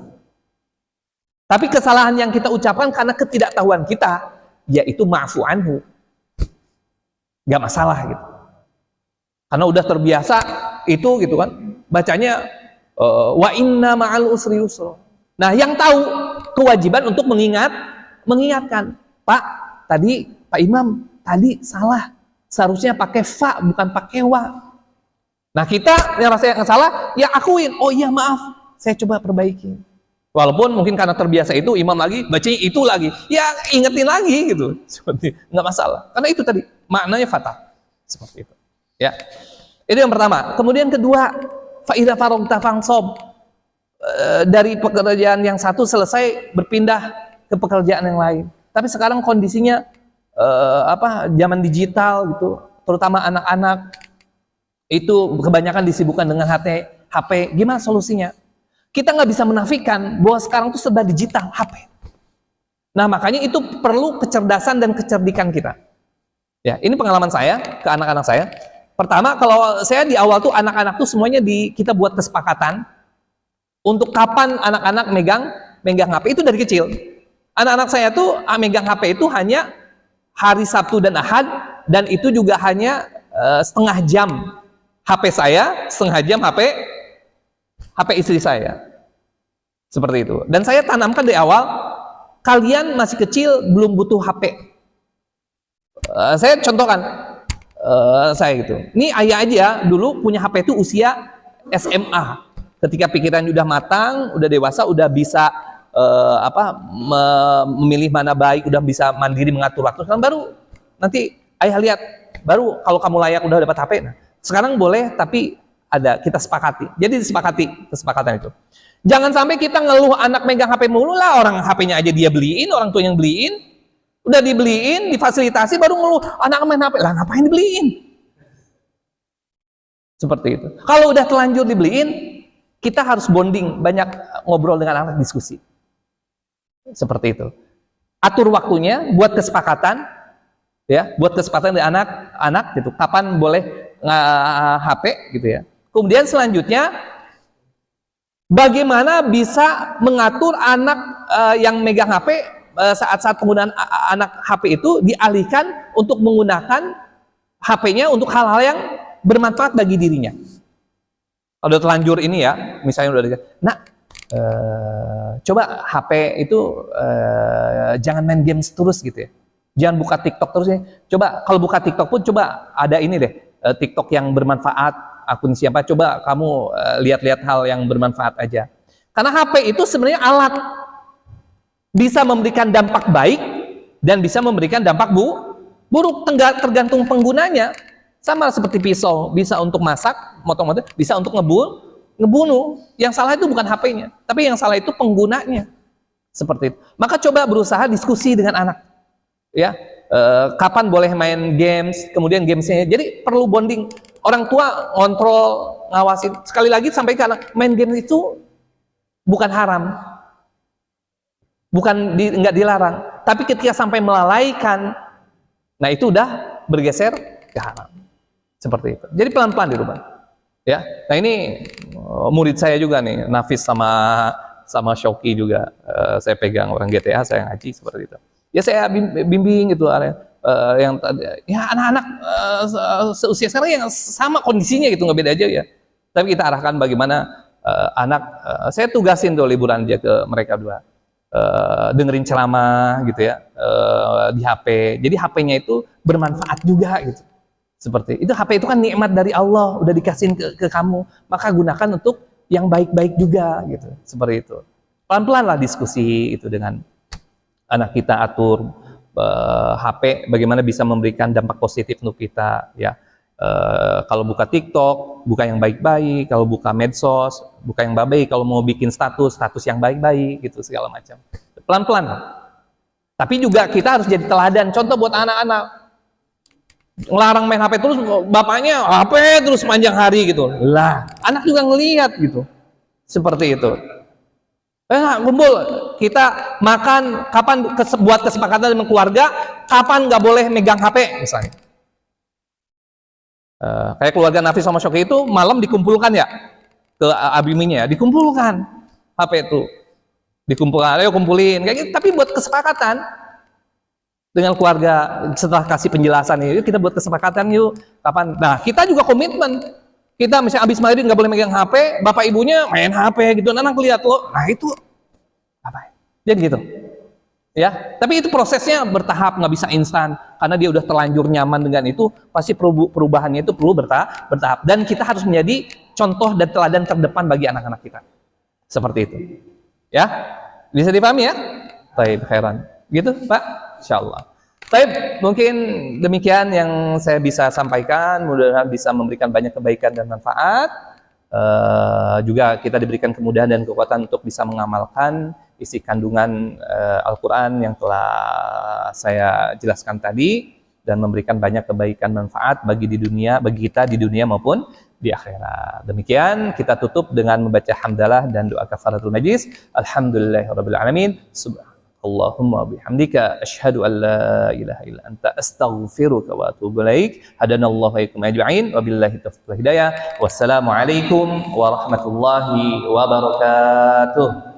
Tapi kesalahan yang kita ucapkan karena ketidaktahuan kita, yaitu ma'fu anhu. Gak masalah gitu. Karena udah terbiasa itu gitu kan, bacanya wa inna ma'al usri yusra. Nah, yang tahu kewajiban untuk mengingatkan, Pak, tadi Pak Imam tadi salah. Seharusnya pakai fa bukan pakai wa. Nah, kita yang rasa yang salah, ya akuin. Oh iya maaf, saya coba perbaiki. Walaupun mungkin karena terbiasa itu imam lagi bacanya itu lagi, ya ingetin lagi gitu. Seperti nggak masalah. Karena itu tadi maknanya fatal. Seperti itu. Ya. Itu yang pertama. Kemudian kedua, fa idza faragta fansab. Dari pekerjaan yang satu selesai berpindah ke pekerjaan yang lain. Tapi sekarang kondisinya zaman digital gitu, terutama anak-anak itu kebanyakan disibukkan dengan HP. Gimana solusinya? Kita nggak bisa menafikan bahwa sekarang itu serba digital, HP. Nah, makanya itu perlu kecerdasan dan kecerdikan kita. Ya, ini pengalaman saya ke anak-anak saya. Pertama, kalau saya di awal tuh anak-anak tuh semuanya kita buat kesepakatan untuk kapan anak-anak megang HP itu dari kecil. Anak-anak saya tuh megang HP itu hanya hari Sabtu dan Ahad, dan itu juga hanya setengah jam HP saya, setengah jam HP istri saya. Seperti itu. Dan saya tanamkan dari awal, kalian masih kecil, belum butuh HP. Saya contohkan, saya gitu. Ini ayah aja dulu punya HP itu usia SMA. Ketika pikiran udah matang, udah dewasa, udah bisa memilih mana baik, udah bisa mandiri mengatur waktu. Sekarang baru nanti ayah lihat, baru kalau kamu layak udah dapat HP. Nah, sekarang boleh, tapi ada kita sepakati. Jadi disepakati kesepakatan itu. Jangan sampai kita ngeluh anak megang HP mulu lah, orang HP-nya aja dia beliin, orang tua yang beliin, udah dibeliin, difasilitasi, baru ngeluh anak main HP. Lah ngapain dibeliin? Seperti itu. Kalau udah telanjur dibeliin, kita harus bonding, banyak ngobrol dengan anak, diskusi. Seperti itu. Atur waktunya, buat kesepakatan, ya, buat kesepakatan dari anak-anak gitu. Kapan boleh HP gitu ya. Kemudian selanjutnya, bagaimana bisa mengatur anak yang megang HP saat penggunaan anak HP itu dialihkan untuk menggunakan HP-nya untuk hal-hal yang bermanfaat bagi dirinya. Kalau udah telanjur ini ya, misalnya udah coba HP itu jangan main games terus gitu ya. Jangan buka TikTok terus ya. Coba kalau buka TikTok pun coba ada ini deh, TikTok yang bermanfaat, akun siapa, coba kamu lihat-lihat hal yang bermanfaat aja. Karena HP itu sebenarnya alat, bisa memberikan dampak baik dan bisa memberikan dampak buruk, tergantung penggunanya. Sama seperti pisau, bisa untuk masak, motong-motong, bisa untuk ngebunuh. Yang salah itu bukan HP-nya, tapi yang salah itu penggunanya. Seperti itu. Maka coba berusaha diskusi dengan anak. Ya, kapan boleh main games, kemudian gamesnya. Jadi perlu bonding. Orang tua ngontrol, ngawasin. Sekali lagi sampai ke anak, main game itu bukan haram, nggak dilarang. Tapi ketika sampai melalaikan, nah itu udah bergeser ke haram. Seperti itu. Jadi pelan-pelan dirubah. Ya. Nah ini murid saya juga nih, Nafis sama Shoki juga. Saya pegang orang GTA, saya ngaji seperti itu. Ya saya bimbing gitu yang ya anak-anak seusia sekarang yang sama kondisinya gitu, nggak beda aja ya. Tapi kita arahkan bagaimana saya tugasin tuh liburan aja ke mereka dua. Dengerin ceramah gitu ya di HP. Jadi HP-nya itu bermanfaat juga gitu. Seperti itu. HP itu kan nikmat dari Allah, udah dikasihin ke kamu, maka gunakan untuk yang baik-baik juga gitu. Seperti itu. Pelan-pelan lah diskusi itu dengan anak kita, atur HP bagaimana bisa memberikan dampak positif untuk kita ya. Kalau buka TikTok, buka yang baik-baik. Kalau buka medsos, buka yang baik-baik. Kalau mau bikin status yang baik-baik gitu, segala macam. Pelan-pelan. Tapi juga kita harus jadi teladan, contoh buat anak-anak. Ngelarang main HP terus, bapaknya HP terus sepanjang hari gitu. Lah, anak juga ngelihat gitu. Seperti itu. Kumpul, kita makan, kapan buat kesepakatan dengan keluarga, kapan nggak boleh megang HP misalnya. Kayak keluarga Nafis sama Shoki itu malam dikumpulkan ya ke abiminya, dikumpulkan HP itu, dikumpulkan, ayo kumpulin, kayak gitu. Tapi buat kesepakatan dengan keluarga, setelah kasih penjelasan ini, kita buat kesepakatan yuk kapan. Nah kita juga komitmen, kita misalnya abis maghrib nggak boleh megang HP, bapak ibunya main HP gitu, anak lihat loh, nah itu apa? Jadi gitu. Ya, tapi itu prosesnya bertahap, nggak bisa instan karena dia udah terlanjur nyaman dengan itu, pasti perubahannya itu perlu bertahap dan kita harus menjadi contoh dan teladan terdepan bagi anak-anak kita. Seperti itu. Ya, bisa dipahami ya? Baik, khairan. Gitu, Pak? Insyaallah. Baik, mungkin demikian yang saya bisa sampaikan, mudah-mudahan bisa memberikan banyak kebaikan dan manfaat. Juga kita diberikan kemudahan dan kekuatan untuk bisa mengamalkan isi kandungan Al-Quran yang telah saya jelaskan tadi dan memberikan banyak kebaikan manfaat bagi kita di dunia maupun di akhirat. Demikian kita tutup dengan membaca hamdalah dan doa kafaratul majlis. Alhamdulillahirabbil alamin. Subhanallahumma bihamdika asyhadu an la ilaha illa anta astaghfiruka wa atubu ilaik. Hadanallahu wa iyyakum ajma'in. Wabillahi taufiq wal hidayah. Wassalamu alaikum warahmatullahi wabarakatuh.